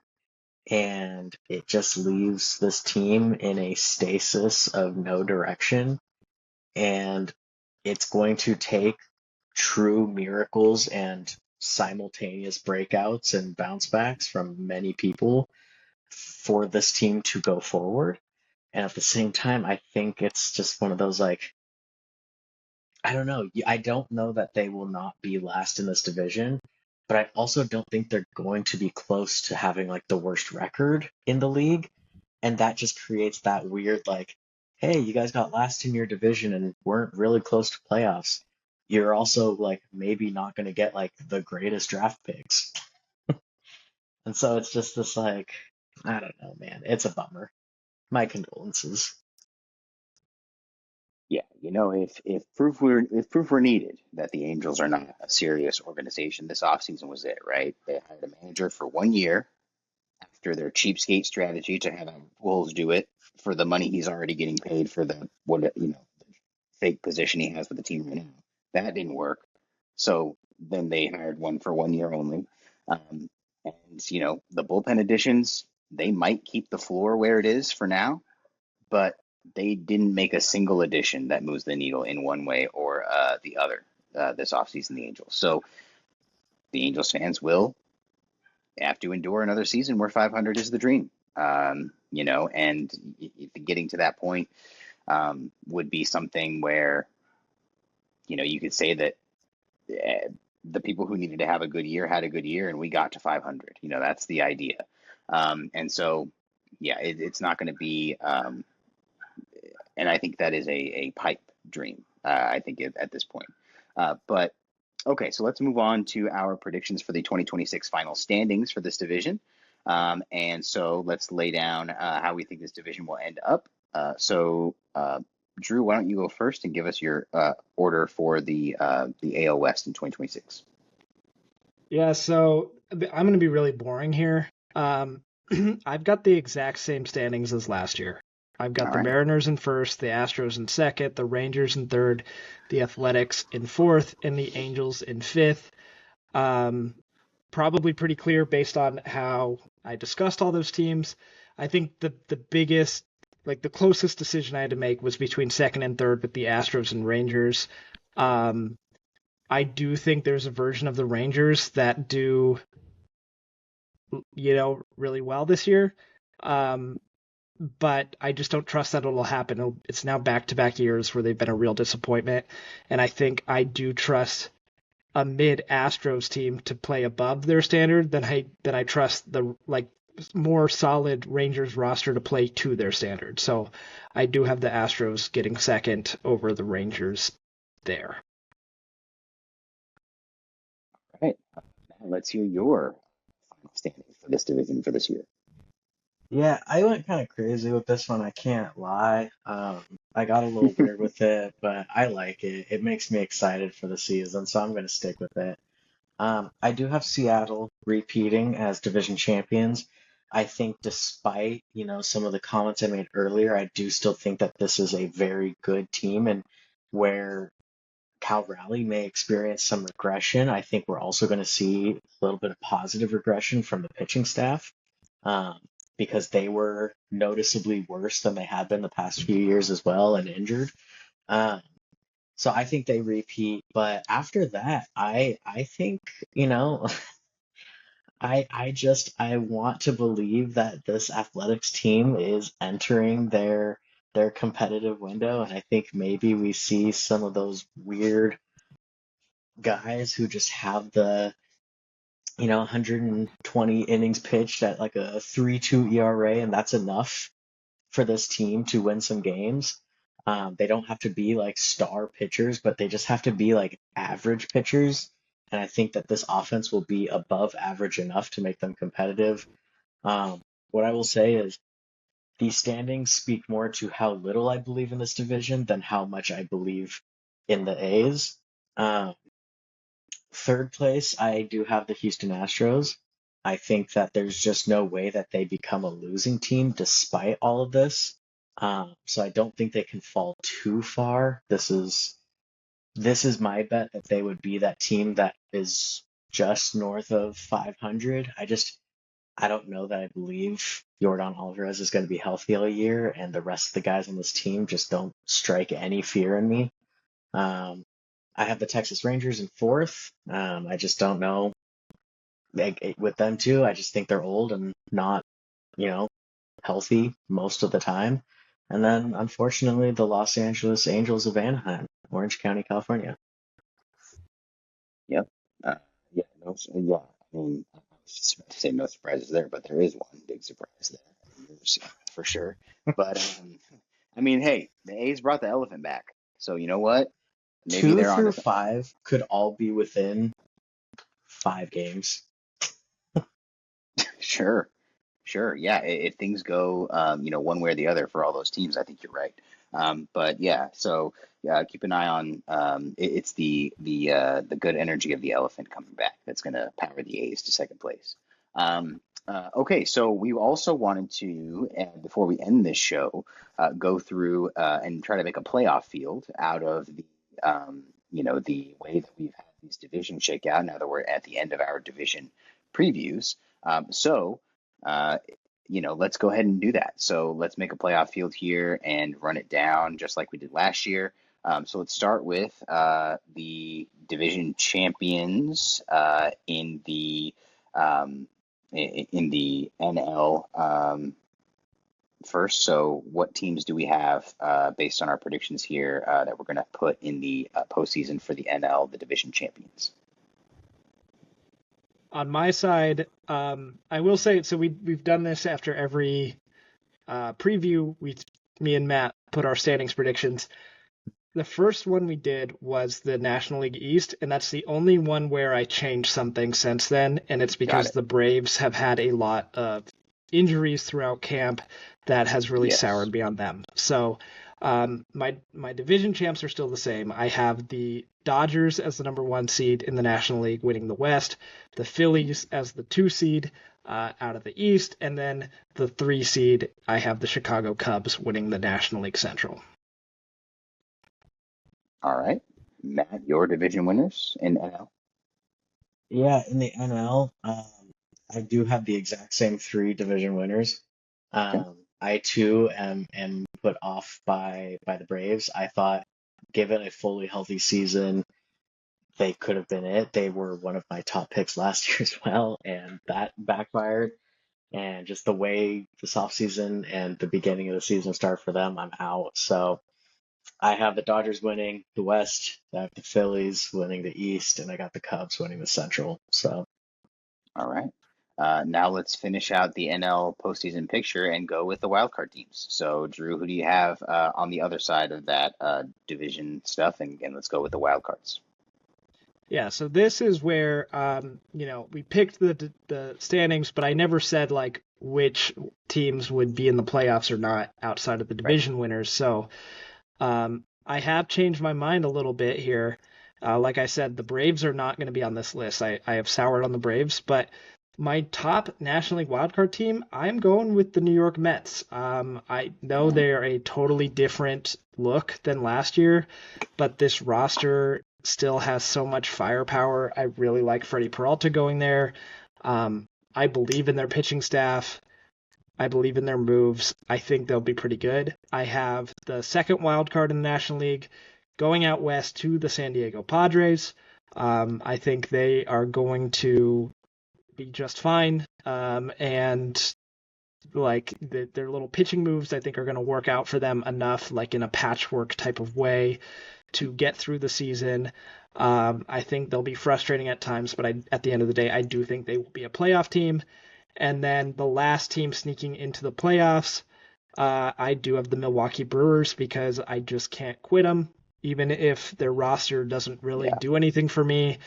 C: And it just leaves this team in a stasis of no direction. and it's going to take true miracles and simultaneous breakouts and bounce backs from many people for this team to go forward. And at the same time, I think it's just one of those like, I don't know. I don't know that they will not be last in this division, but I also don't think they're going to be close to having like the worst record in the league. And that just creates that weird like, hey, you guys got last in your division and weren't really close to playoffs. You're also like maybe not going to get like the greatest draft picks. And so it's just this like, I don't know, man. It's a bummer. My condolences.
A: Yeah, if proof were needed that the Angels are not a serious organization, this offseason was it, right? They hired a manager for 1 year after their cheapskate strategy to have Wolves do it for the money he's already getting paid for the fake position he has with the team right now. That didn't work. So then they hired one for 1 year only. And the bullpen additions, they might keep the floor where it is for now, but they didn't make a single addition that moves the needle in one way or the other this offseason, the Angels. So the Angels fans will have to endure another season where 500 is the dream. And getting to that point would be something where, you could say that the people who needed to have a good year had a good year, and we got to 500. That's the idea. And so, yeah, it's not going to be, and I think that is a pipe dream, I think, at this point. But okay, so let's move on to our predictions for the 2026 final standings for this division. And so let's lay down how we think this division will end up. Drew, why don't you go first and give us your order for the AL West in 2026?
B: Yeah, so I'm going to be really boring here. I've got the exact same standings as last year. I've got
A: All
B: the
A: right.
B: Mariners in first, the Astros in second, the Rangers in third, the Athletics in fourth, and the Angels in fifth. Probably pretty clear based on how I discussed all those teams. I think the biggest, like the closest decision I had to make was between second and third with the Astros and Rangers. I do think there's a version of the Rangers that do, really well this year. But I just don't trust that it'll happen. It's now back-to-back years where they've been a real disappointment, and I think I do trust a mid Astros team to play above their standard than I trust the more solid Rangers roster to play to their standard. So I do have the Astros getting second over the Rangers there.
A: All right. Now let's hear your final standings for this division for this year.
C: Yeah, I went kind of crazy with this one. I can't lie. I got a little weird with it, but I like it. It makes me excited for the season, so I'm going to stick with it. I do have Seattle repeating as division champions. I think despite, some of the comments I made earlier, I do still think that this is a very good team and where Cal Raleigh may experience some regression. I think we're also going to see a little bit of positive regression from the pitching staff um, because they were noticeably worse than they had been the past few years as well and injured. Um, so I think they repeat, but after that, I think I want to believe that this athletics team is entering their competitive window, and I think maybe we see some of those weird guys who just have the 120 innings pitched at like a 3.2 ERA, and that's enough for this team to win some games. They don't have to be like star pitchers, but they just have to be like average pitchers. And I think that this offense will be above average enough to make them competitive. What I will say is these standings speak more to how little I believe in this division than how much I believe in the A's. Um, Third place, I do have the Houston Astros. I think that there's just no way that they become a losing team despite all of this. So I don't think they can fall too far. This is my bet that they would be that team that is just north of 500. I don't know that I believe Jordan Alvarez is going to be healthy all year, and the rest of the guys on this team just don't strike any fear in me. Um, I have the Texas Rangers in fourth. I just don't know. With them too, I just think they're old and not, you know, healthy most of the time. And then, unfortunately, the Los Angeles Angels of Anaheim, Orange County, California.
A: Yep. Yeah. No. Yeah. I mean, I was just about to say no surprises there, but there is one big surprise there, for sure. But I mean, hey, the A's brought the elephant back, so you know what? Maybe
C: Two
A: they're onto
C: through
A: something.
C: five could all be within 5 games.
A: Sure. Sure. Yeah. If things go, one way or the other for all those teams, I think you're right. But yeah, so keep an eye on. It's the good energy of the elephant coming back that's going to power the A's to second place. Okay, so we also wanted to, before we end this show, go through and try to make a playoff field out of the way that we've had these divisions shake out. Now that we're at the end of our division previews. So, uh, let's go ahead and do that. So let's make a playoff field here and run it down just like we did last year. So let's start with the division champions um, in the NL first. So what teams do we have based on our predictions here that we're going to put in the postseason for the NL, the division champions?
B: On my side, I will say, so we've done this after every preview. Me and Matt put our standings predictions. The first one we did was the National League East, and that's the only one where I changed something since then, and it's
A: Got
B: because
A: it.
B: the Braves have had a lot of injuries throughout camp that has really
A: Yes.
B: soured me on them. So my division champs are still the same. I have the Dodgers as the number 1 seed in the National League, winning the West, the Phillies as the 2 seed out of the East, and then the 3 seed, I have the Chicago Cubs winning the National League Central.
A: All right. Matt, your division winners in NL.
C: Yeah, in the NL, I do have the exact same three division winners.
A: Okay.
C: I too am put off by the Braves. I thought, given a fully healthy season, they could have been it. They were one of my top picks last year as well, and that backfired. And just the way this offseason and the beginning of the season start for them, I'm out. So I have the Dodgers winning the West, I have the Phillies winning the East, and I got the Cubs winning the Central. So
A: All right. Now let's finish out the NL postseason picture and go with the wild card teams. So, Drew, who do you have on the other side of that division stuff? And let's go with the wild cards.
B: Yeah, so this is where we picked the standings, but I never said like which teams would be in the playoffs or not outside of the
A: Right.
B: division winners. So I have changed my mind a little bit here. Like I said, the Braves are not going to be on this list. I have soured on the Braves, but my top National League wildcard team, I'm going with the New York Mets. I know
A: Mm,
B: they're a totally different look than last year, but this roster still has so much firepower. I really like Freddie Peralta going there. I believe in their pitching staff. I believe in their moves. I think they'll be pretty good. I have the second wild card in the National League going out west to the San Diego Padres. I think they are going to be just fine. And like their little pitching moves, I think are going to work out for them enough, like in a patchwork type of way, to get through the season. I think they'll be frustrating at times, but at the end of the day, I do think they will be a playoff team. And then the last team sneaking into the playoffs, I do have the Milwaukee Brewers because I just can't quit them, even if their roster doesn't really
A: yeah.
B: do anything for me.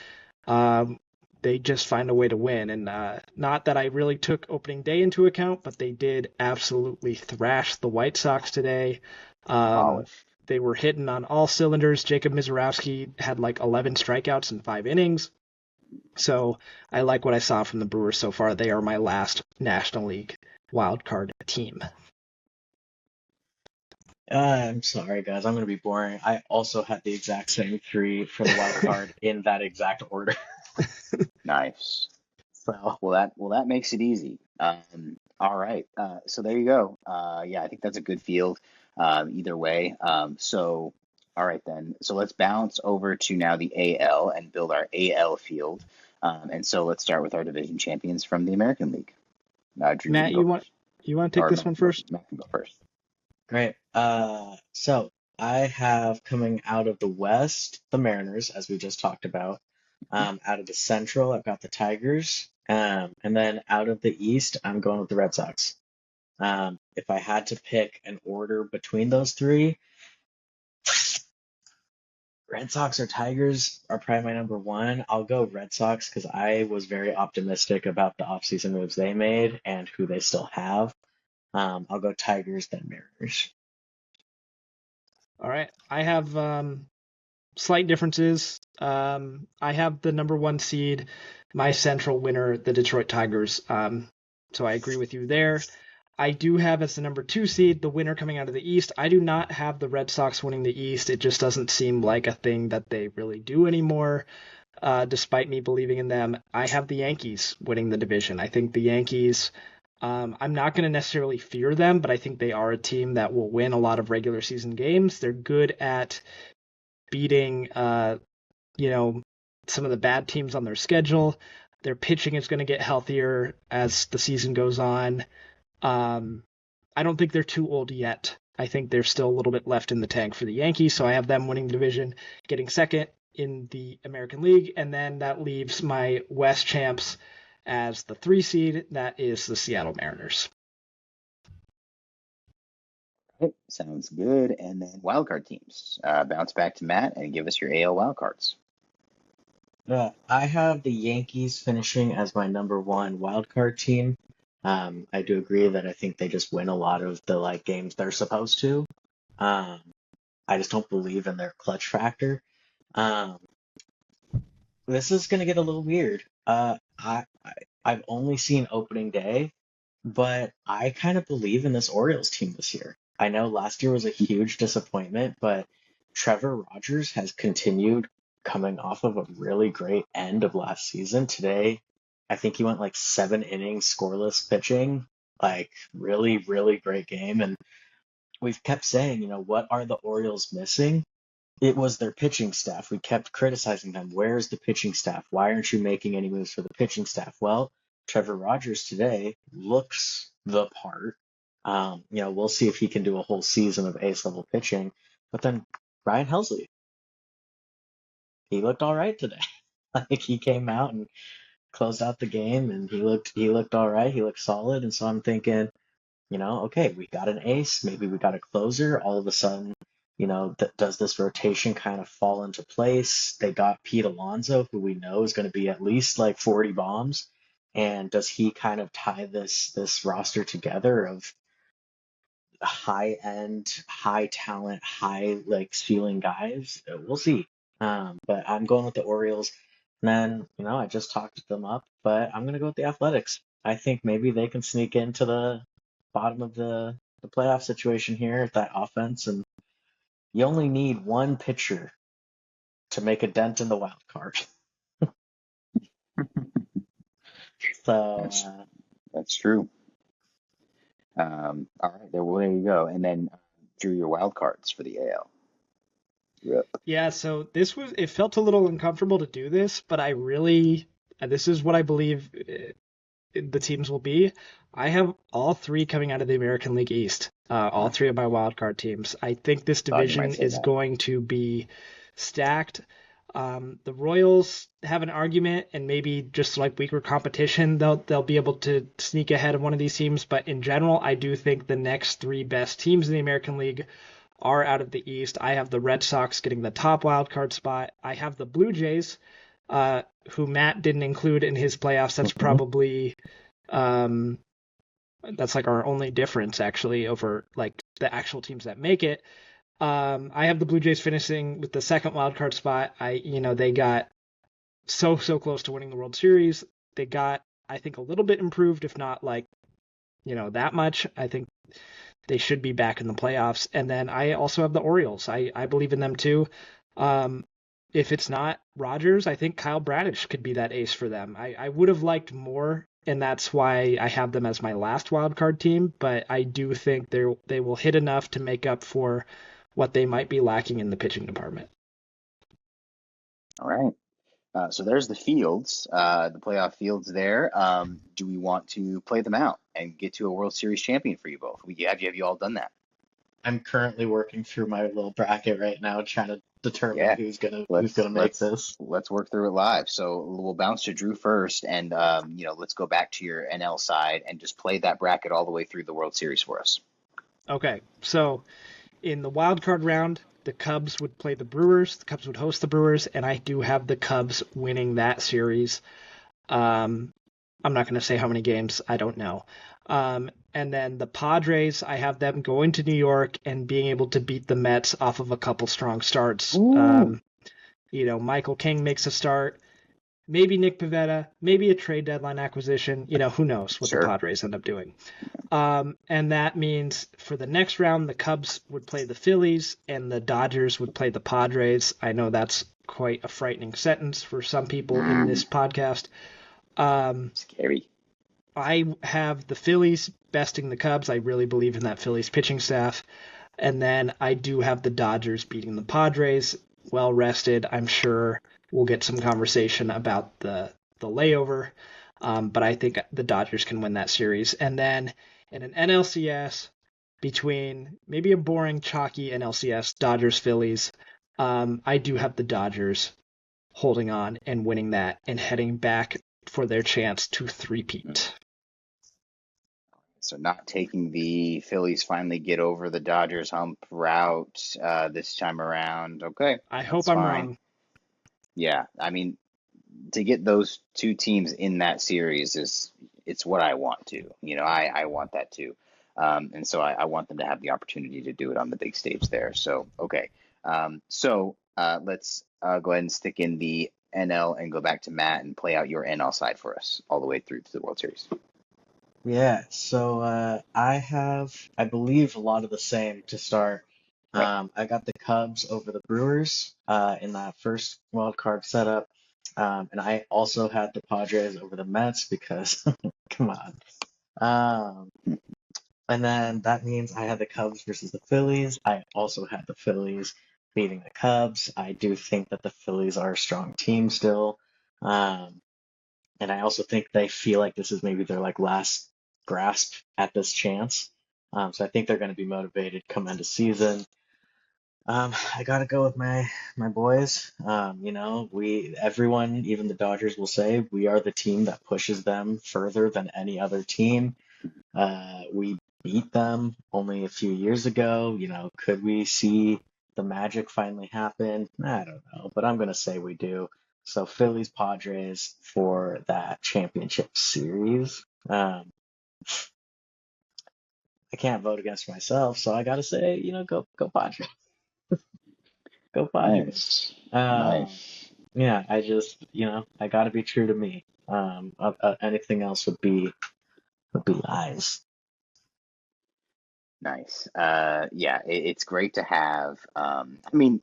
B: Um, they just find a way to win. And not that I really took opening day into account, but they did absolutely thrash the White Sox today. Um,
A: Demolished.
B: they were hitting on all cylinders. Jacob Mizorowski had like 11 strikeouts in 5 innings. So I like what I saw from the Brewers so far. They are my last National League wildcard team.
C: I'm sorry, guys. I'm going to be boring. I also had the exact same three for the wild card in that exact order.
A: Nice.
C: So
A: Well, that makes it easy. All right. So there you go. Yeah, I think that's a good field either way. So, all right then. So let's bounce over to now the AL and build our AL field. And so let's start with our division champions from the American League. Drew, you
B: Matt,
A: can go first.
B: you want to take
A: Or
B: this one first?
A: Matt can go first.
C: Great. So I have coming out of the West, the Mariners, as we just talked about. Out of the Central, I've got the Tigers. And then out of the East, I'm going with the Red Sox. If I had to pick an order between those three, Red Sox or Tigers are probably my number one. I'll go Red Sox because I was very optimistic about the offseason moves they made and who they still have. I'll go Tigers, then Mariners.
B: All right. I have slight differences. I have the number one seed, my Central winner, the Detroit Tigers. So I agree with you there. I do have as the number two seed the winner coming out of the East. I do not have the Red Sox winning the East. It just doesn't seem like a thing that they really do anymore, despite me believing in them. I have the Yankees winning the division. I think the Yankees, I'm not going to necessarily fear them, but I think they are a team that will win a lot of regular season games. They're good at beating, some of the bad teams on their schedule. Their pitching is going to get healthier as the season goes on. I don't think they're too old yet. I think there's still a little bit left in the tank for the Yankees, so I have them winning the division, getting second in the American League, and then that leaves my West champs as the 3 seed. That is the Seattle Mariners.
A: Okay, sounds good. And then wildcard teams. Bounce back to Matt and give us your AL wildcards.
C: I have the Yankees finishing as my number one wildcard team. I do agree that I think they just win a lot of the games they're supposed to. I just don't believe in their clutch factor. This is gonna get a little weird. I've only seen opening day, but I kind of believe in this Orioles team this year. I know last year was a huge disappointment, but Trevor Rogers has continued coming off of a really great end of last season. Today, I think he went 7 innings scoreless pitching, really, really great game. And we've kept saying, what are the Orioles missing? It was their pitching staff. We kept criticizing them. Where's the pitching staff? Why aren't you making any moves for the pitching staff? Well, Trevor Rogers today looks the part. We'll see if he can do a whole season of ace level pitching. But then Ryan Helsley, he looked all right today. He came out and closed out the game, and he looked all right. He looked solid, and so I'm thinking, okay, we got an ace, maybe we got a closer. All of a sudden, does this rotation kind of fall into place? They got Pete Alonso, who we know is going to be at least 40 bombs, and does he kind of tie this roster together of high end, high talent, high ceiling guys? We'll see. But I'm going with the Orioles. And then, I just talked them up, but I'm going to go with the Athletics. I think maybe they can sneak into the bottom of the playoff situation here with that offense. And you only need one pitcher to make a dent in the wild card. So
A: That's true. All right, there you go. And then Drew, your wild cards for the AL. Yep.
B: Yeah, so it felt a little uncomfortable to do this, but this is what I believe the teams will be. I have all 3 coming out of the American League East, all 3 of my wildcard teams. I think this division is going to be stacked. The Royals have an argument, and maybe just weaker competition, they'll be able to sneak ahead of one of these teams. But in general, I do think the next 3 best teams in the American League are out of the East. I have the Red Sox getting the top wildcard spot. I have the Blue Jays, who Matt didn't include in his playoffs. That's probably that's our only difference actually over the actual teams that make it. I have the Blue Jays finishing with the second wildcard spot. They got so close to winning the World Series. They got, I think, a little bit improved, if not that much. I think they should be back in the playoffs. And then I also have the Orioles. I believe in them too. If it's not Rogers, I think Kyle Bradish could be that ace for them. I would have liked more and that's why I have them as my last wild card team. But I do think they will hit enough to make up for what they might be lacking in the pitching department.
A: All right. So there's the fields, the playoff fields there. Do we want to play them out and get to a World Series champion for you both? Have you all done that?
C: I'm currently working through my little bracket right now, trying to determine
A: Yeah.
C: who's
A: Let's
C: gonna make
A: let's
C: this.
A: let's work through it live. So we'll bounce to Drew first, and let's go back to your NL side and just play that bracket all the way through the World Series for us.
B: Okay, so in the wild card round, the Cubs would play the Brewers. The Cubs would host the Brewers, and I do have the Cubs winning that series. I'm not going to say how many games. I don't know. And then the Padres, I have them going to New York and being able to beat the Mets off of a couple strong starts. Michael King makes a start. Maybe Nick Pivetta, maybe a trade deadline acquisition. Who knows what the
A: Sure.
B: Padres end up doing. And that means for the next round, the Cubs would play the Phillies and the Dodgers would play the Padres. I know that's quite a frightening sentence for some people in this podcast.
A: Scary.
B: I have the Phillies besting the Cubs. I really believe in that Phillies pitching staff. And then I do have the Dodgers beating the Padres. Well rested. I'm sure we'll get some conversation about the layover. But I think the Dodgers can win that series. And then in an NLCS between maybe a boring, chalky NLCS, Dodgers, Phillies, I do have the Dodgers holding on and winning that and heading back for their chance to three-peat.
A: So not taking the Phillies finally get over the Dodgers hump route this time around. Okay,
B: I hope
A: that's
B: I'm
A: fine.
B: wrong.
A: Yeah, I mean, to get those two teams in that series it's what I want to. I want that too. And so I want them to have the opportunity to do it on the big stage there. So, okay. Let's go ahead and stick in the NL and go back to Matt and play out your NL side for us all the way through to the World Series.
C: Yeah, so I believe, a lot of the same to start.
A: Right.
C: I got the Cubs over the Brewers in that first wild card setup. And I also had the Padres over the Mets because, come on. Um, and then that means I had the Cubs versus the Phillies. I also had the Phillies beating the Cubs. I do think that the Phillies are a strong team still. Um, and I also think they feel like this is maybe their last grasp at this chance. So I think they're going to be motivated come end of season. I gotta go with my boys. Everyone, even the Dodgers, will say we are the team that pushes them further than any other team. We beat them only a few years ago. Could we see the magic finally happen? I don't know, but I'm gonna say we do. So Phillies Padres for that championship series. I can't vote against myself, so I gotta say, go Padres, go Padres.
A: Nice. Nice.
C: Yeah, I just, I gotta be true to me. Anything else would be lies.
A: Nice. Yeah, it's great to have. I mean,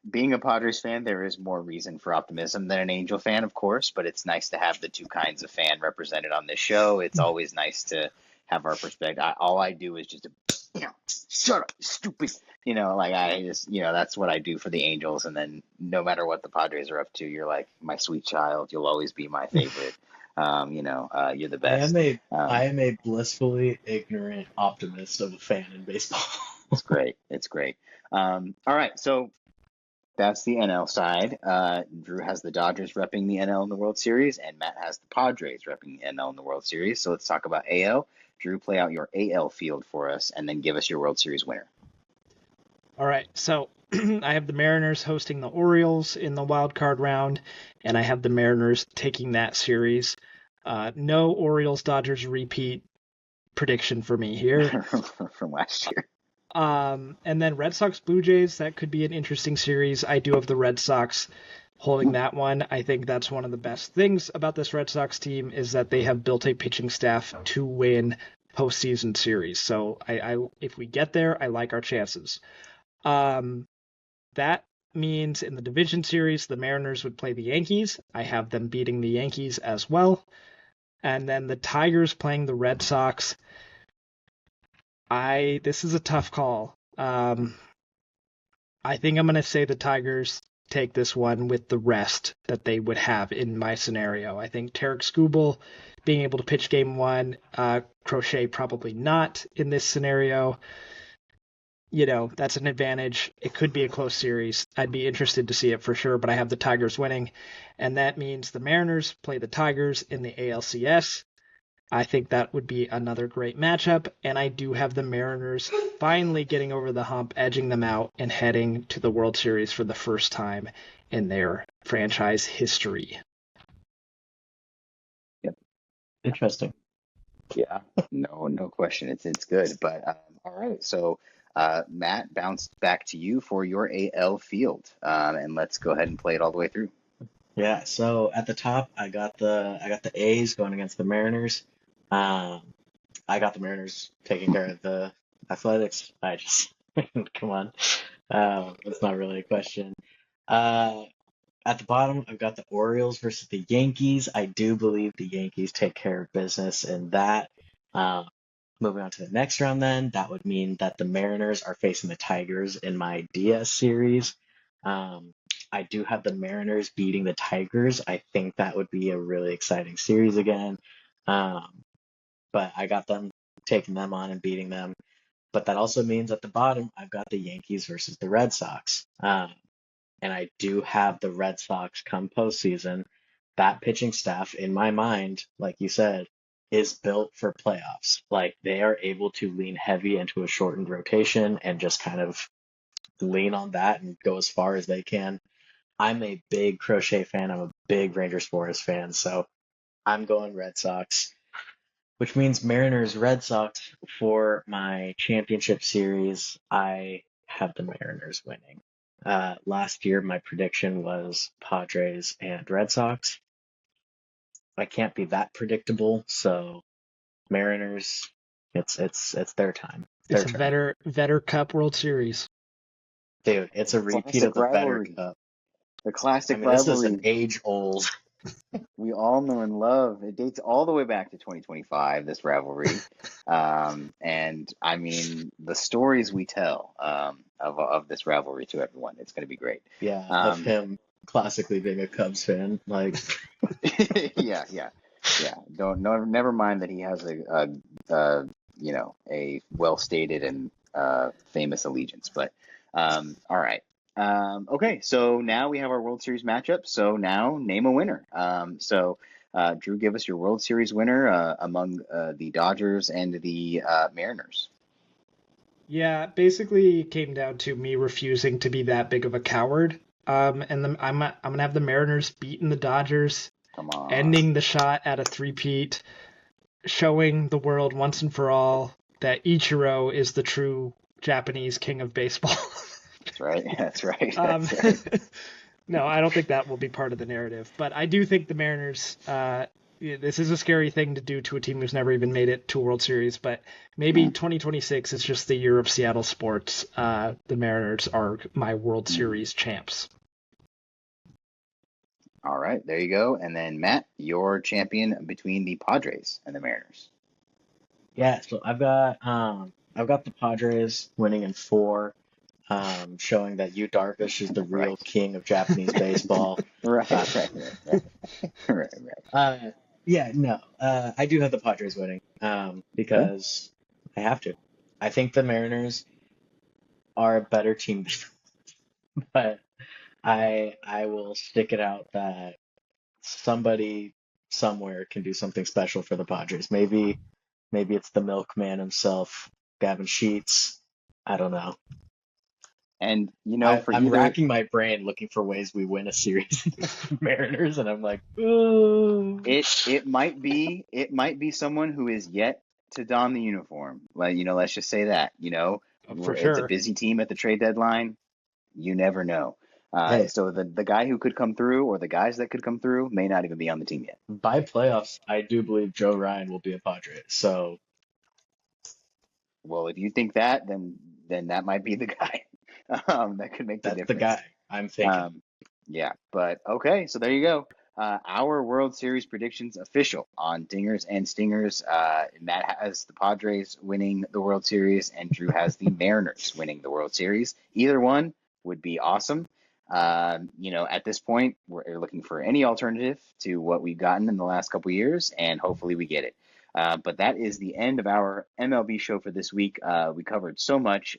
A: being a Padres fan, there is more reason for optimism than an Angel fan, of course, but it's nice to have the two kinds of fan represented on this show. It's always nice to have our perspective. All I do is just, shut up, stupid. I just, that's what I do for the Angels. And then no matter what the Padres are up to, you're like my sweet child. You'll always be my favorite. You're the
C: I am
A: best.
C: a I am a blissfully ignorant optimist of a fan in baseball.
A: It's great. It's great. All right, so that's the NL side. Drew has the Dodgers repping the NL in the World Series, and Matt has the Padres repping the NL in the World Series. So let's talk about AL. Drew, play out your AL field for us, and then give us your World Series winner.
B: All right, so I have the Mariners hosting the Orioles in the wild card round, and I have the Mariners taking that series. No Orioles Dodgers repeat prediction for me here.
A: From last year.
B: And then Red Sox Blue Jays, that could be an interesting series. I do have the Red Sox holding that one. I think that's one of the best things about this Red Sox team is that they have built a pitching staff to win postseason series. So if we get there, I like our chances. That means in the division series, the Mariners would play the Yankees. I have them beating the Yankees as well. and then the Tigers playing the Red Sox. This is a tough call. I think I'm going to say the Tigers take this one with the rest that they would have in my scenario. I think Tarek Skubal being able to pitch game one, Crochet probably not in this scenario. That's an advantage. It could be a close series. I'd be interested to see it for sure, but I have the Tigers winning. And that means the Mariners play the Tigers in the ALCS. I think that would be another great matchup, and I do have the Mariners finally getting over the hump, edging them out, and heading to the World Series for the first time in their franchise history.
A: Yep.
C: Interesting.
A: Yeah, no question. It's good. But all right, so Matt, bounce back to you for your AL field, and let's go ahead and play it all the way through.
C: Yeah, so at the top, I got the A's going against the Mariners. I got the Mariners taking care of the Athletics. Come on, that's not really a question. At the bottom, I've got the Orioles versus the Yankees. I do believe the Yankees take care of business in that. Moving on to the next round, then that would mean that the Mariners are facing the Tigers in my DS series. I do have the Mariners beating the Tigers. I think that would be a really exciting series again. But I got them taking them on and beating them. But that also means at the bottom, I've got the Yankees versus the Red Sox. And I do have the Red Sox come postseason. That pitching staff, in my mind, like you said, is built for playoffs. Like they are able to lean heavy into a shortened rotation and just kind of lean on that and go as far as they can. I'm a big Crochet fan. I'm a big Rangers Forest fan. So I'm going Red Sox, which means Mariners Red Sox for my championship series. I have the Mariners winning. Last year, my prediction was Padres and Red Sox. I can't be that predictable, so Mariners, it's their time.
B: It's a Vetter Cup World Series.
C: Dude, it's a repeat of the Vetter Cup.
A: The classic
C: rivalry. This is
A: rivalry.
C: an age-old.
A: We all know and love. It dates all the way back to 2025, this rivalry. And I mean, the stories we tell of this rivalry to everyone, it's going to be great.
C: Yeah, of him classically being a Cubs fan. Like,
A: yeah. Never mind that he has a well-stated and famous allegiance. But all right. Okay, so now we have our World Series matchup. So now name a winner. Drew, give us your World Series winner among the Dodgers and the Mariners.
B: Yeah, basically it came down to me refusing to be that big of a coward. I'm gonna have the Mariners beating the Dodgers,
A: Come on,
B: ending the shot at a three-peat, showing the world once and for all that Ichiro is the true Japanese king of baseball.
A: That's right.
B: No, I don't think that will be part of the narrative. But I do think the Mariners, this is a scary thing to do to a team who's never even made it to a World Series. But maybe 2026 is just the year of Seattle sports. The Mariners are my World Series champs.
A: All right, there you go. And then Matt, your champion between the Padres and the Mariners.
C: Yeah, so I've got the Padres winning in 4. Showing that Yu Darvish is the real king of Japanese baseball.
A: Right.
C: Yeah, no, I do have the Padres winning because I have to. I think the Mariners are a better team, but I will stick it out that somebody somewhere can do something special for the Padres. Maybe it's the milkman himself, Gavin Sheets. I don't know.
A: And
C: I'm racking my brain looking for ways we win a series Mariners, and I'm like, ooh.
A: It might be someone who is yet to don the uniform. Like, let's just say that.
B: For sure.
A: It's a busy team at the trade deadline. You never know.
C: Hey.
A: So the guy who could come through, or the guys that could come through, may not even be on the team yet.
C: By playoffs, I do believe Joe Ryan will be a Padre. So,
A: well, if you think that, then that might be the guy that could make the difference.
C: That's the guy I'm thinking.
A: Yeah, but okay, so there you go. our World Series predictions official on Dingers and Stingers. Matt has the Padres winning the World Series, and Drew has the Mariners winning the World Series. Either one would be awesome. At this point, we're looking for any alternative to what we've gotten in the last couple of years, and hopefully we get it. But that is the end of our MLB show for this week. We covered so much,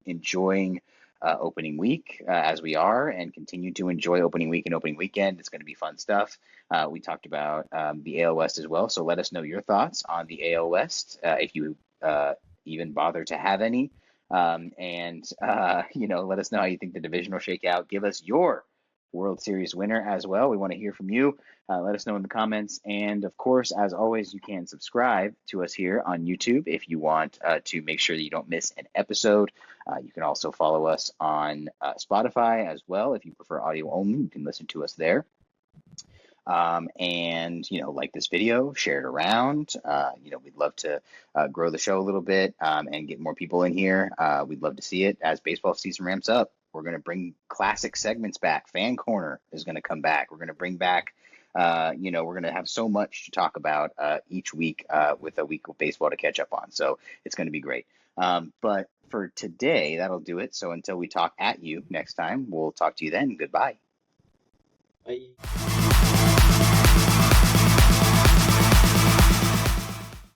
A: enjoying opening week as we are, and continue to enjoy opening week and opening weekend. It's going to be fun stuff. We talked about the AL West as well, so let us know your thoughts on the AL West if you even bother to have any. Let us know how you think the division will shake out. Give us your World Series winner as well. We want to hear from you. Let us know in the comments. And of course, as always, you can subscribe to us here on YouTube if you want to make sure that you don't miss an episode. You can also follow us on Spotify as well. If you prefer audio only, you can listen to us there. Like this video, share it around. We'd love to grow the show a little bit and get more people in here. We'd love to see it as baseball season ramps up. We're going to bring classic segments back. Fan Corner is going to come back. We're going to bring back, we're going to have so much to talk about each week with a week of baseball to catch up on. So it's going to be great. But for today, that'll do it. So until we talk at you next time, we'll talk to you then. Goodbye.
B: Bye.